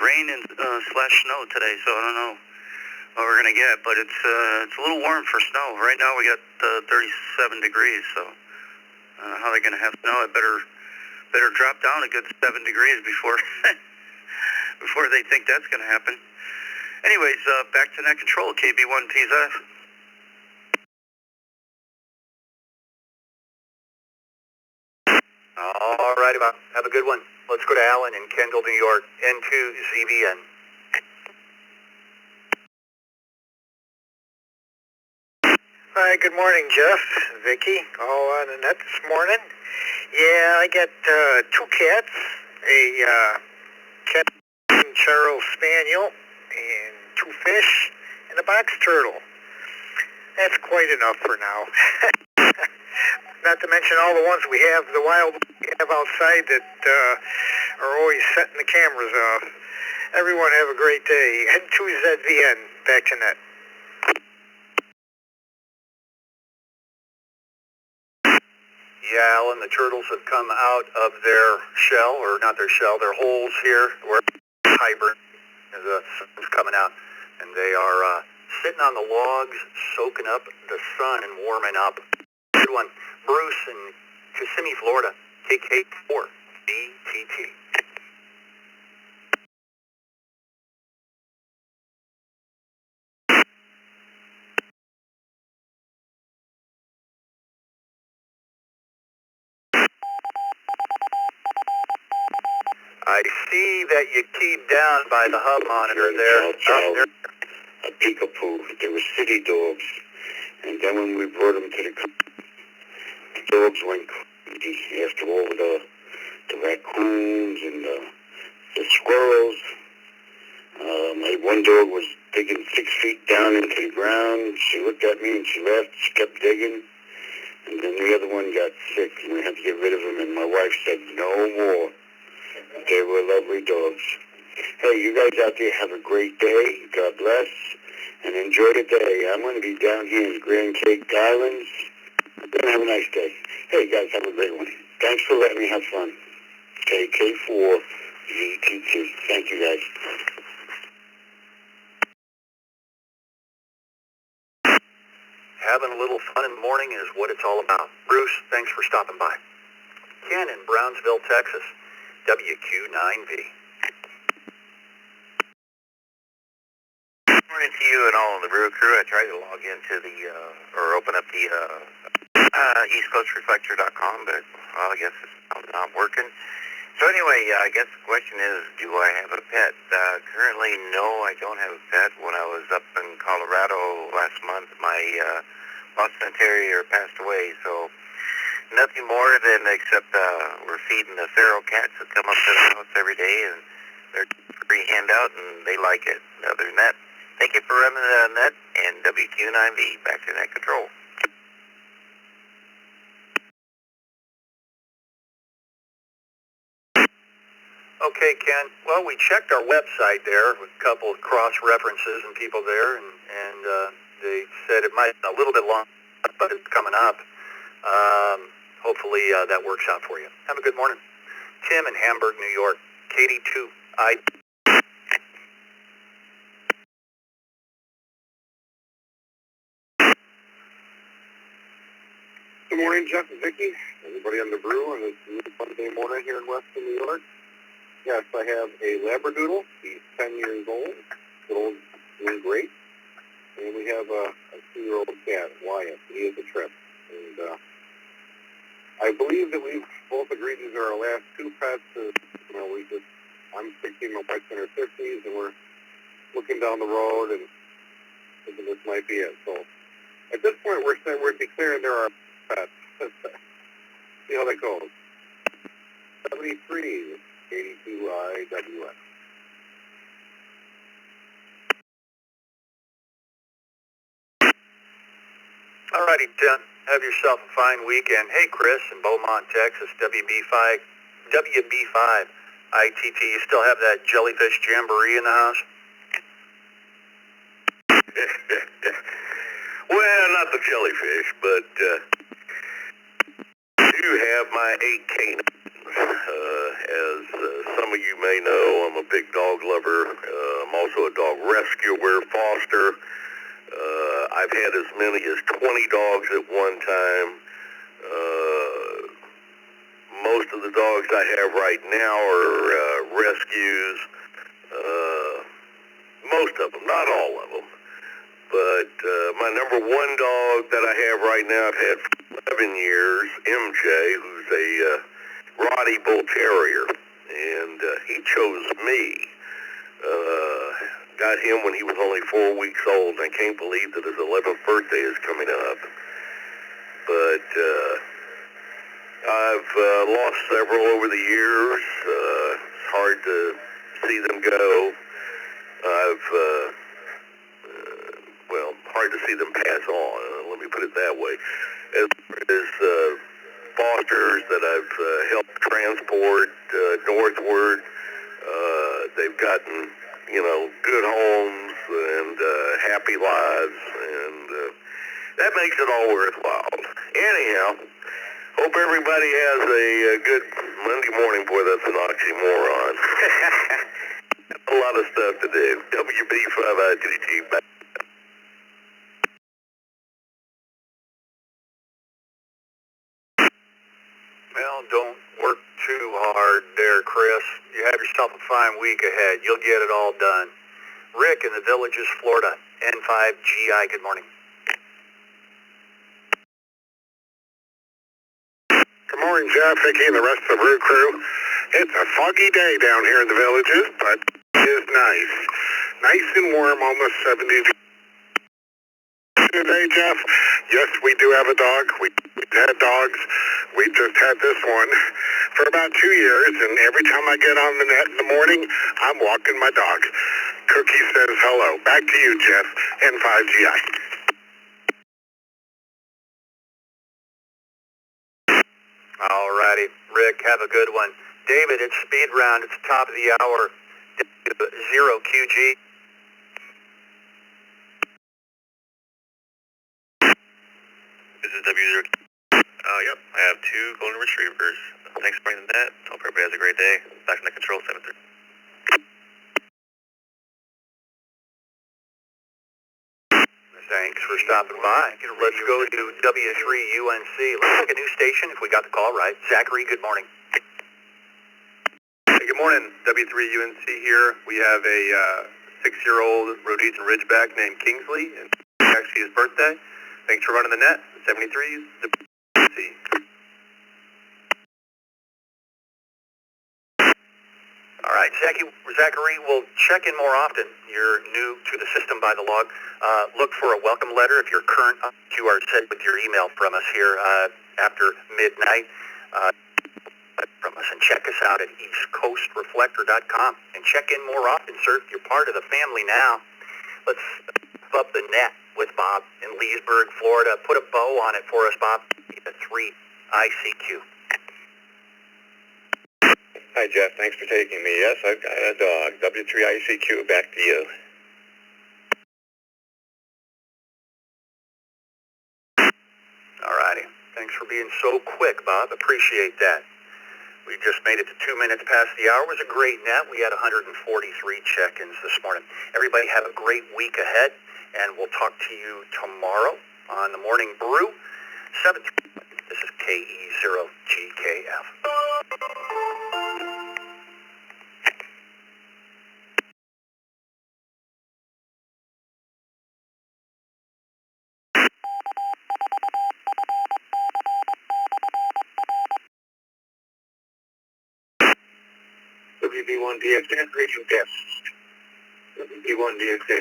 rain and slash snow today, so I don't know what we're gonna get, but it's a little warm for snow. Right now we got 37 degrees, so I don't know how they're gonna have snow. It better drop down a good 7 degrees before before they think that's gonna happen. Anyways, back to net control, KB1PZ. All righty, Bob. Have a good one. Let's go to Alan in Kendall, New York, N2ZBN. Hi, good morning, Jeff, Vicky, all on the net this morning. Yeah, I got 2 cats, a cat Charles Spaniel, and 2 fish, and a box turtle. That's quite enough for now. Not to mention all the ones we have, the wild we have outside that are always setting the cameras off. Everyone have a great day. N2ZVN, back to net. Yeah, Alan, the turtles have come out of their shell, or not their shell, their holes here, where hibernate, the sun's coming out, and they are sitting on the logs, soaking up the sun and warming up. Good one. Bruce in Kissimmee, Florida, KK4, BTT. I see that you keyed down by the hub monitor there. A peekapoo. They were city dogs. And then when we brought them to the dogs went crazy after all the raccoons and the squirrels. My one dog was digging 6 feet down into the ground. She looked at me and she laughed. She kept digging. And then the other one got sick and we had to get rid of him. And my wife said, no more. They were lovely dogs. Hey, you guys out there have a great day. God bless. And enjoy the day. I'm going to be down here in Grand Cape Islands. Have a nice day. Hey, guys, have a great one. Thanks for letting me have fun. KK4 VTT. Thank you, guys. Having a little fun in the morning is what it's all about. Bruce, thanks for stopping by. Ken in Brownsville, Texas, WQ9V. Good morning to you and all of the Brew crew. I tried to log into the, or open up the eastcoastreflector.com, but well, I guess it's not working. So anyway, I guess the question is, do I have a pet? Currently, no, I don't have a pet. When I was up in Colorado last month, my Boston Terrier passed away, so nothing more than except we're feeding the feral cats that come up to the house every day, and they're free handout, and they like it. Other than that, thank you for running the net, and WQ9V, back to net control. Okay, Ken. Well, we checked our website there with a couple of cross-references and people there, and they said it might be a little bit long, but it's coming up. Hopefully that works out for you. Have a good morning. Tim in Hamburg, New York, KD2I. Good morning, Jeff and Vicki. Everybody on the Brew on this Monday morning here in Western New York. Yes, I have a Labradoodle. He's 10 years old. Still doing great. And we have a 2-year-old cat, Wyatt. He is a trip. And I believe that we've both agreed these are our last 2 pets. I'm 60, my wife's in her 50s, and we're looking down the road and thinking this might be it. So at this point, we're declaring there are pets. See how that goes. 73, 82IWS. Alrighty, Tim. Have yourself a fine weekend. Hey, Chris in Beaumont, Texas, WB5 ITT. You still have that jellyfish jamboree in the house? Well, not the jellyfish, but I do have my 8 canines. As some of you may know, I'm a big dog lover. I'm also a dog rescuer, foster. I've had as many as 20 dogs at one time. Most of the dogs I have right now are rescues. Most of them, not all of them. But my number 1 dog that I have right now, I've had for 11 years, MJ, who's a Roddy Bull Terrier, and he chose me. Got him when he was only 4 weeks old, and I can't believe that his 11th birthday is coming up. But I've lost several over the years. It's hard to see them go. Hard to see them pass on. Let me put it that way. As far as fosters that I've helped transport northward, they've gotten, good homes and happy lives, and that makes it all worthwhile. Anyhow, hope everybody has a good Monday morning. Boy, that's an oxymoron. A lot of stuff to do. WB5ITT. too hard there, Chris. You have yourself a fine week ahead. You'll get it all done. Rick in the Villages, Florida, N5GI, good morning. Good morning, Jeff, Vicky, and the rest of the Brew crew. It's a foggy day down here in the Villages, but it is nice. Nice and warm, almost 70 degrees. Today, Jeff, yes, we do have a dog. We've had dogs. We just had this one for about 2 years, and every time I get on the net in the morning, I'm walking my dog. Cookie says hello. Back to you, Jeff, N5GI. All righty. Rick, have a good one. David, it's speed round. It's top of the hour. 0QG. This is W0. Yep, I have 2 golden retrievers. Thanks for bringing that. Hope everybody has a great day. Back in the control 7-3. Thanks for stopping by. Let's go to W3UNC. Looks like a new station if we got the call right. Zachary, good morning. Hey, good morning, W3UNC here. We have a 6-year-old Rhodesian Ridgeback named Kingsley, and it's actually his birthday. Thanks for running the net. 73's WUNC. All right, Zachary, we'll check in more often. You're new to the system by the log. Look for a welcome letter if you're current QR set with your email from us here after midnight. From us, and check us out at eastcoastreflector.com and check in more often, sir. You're part of the family now. Let's up the net with Bob in Leesburg, Florida. Put a bow on it for us, Bob. 3 ICQ. Hi, Jeff. Thanks for taking me. Yes, I've got a dog. W3ICQ, back to you. All righty. Thanks for being so quick, Bob. Appreciate that. We just made it to 2 minutes past the hour. It was a great net. We had 143 check-ins this morning. Everybody have a great week ahead, and we'll talk to you tomorrow on the Morning Brew. 7. This is KE0GKF. WB1DXA, region test. WB1DXA.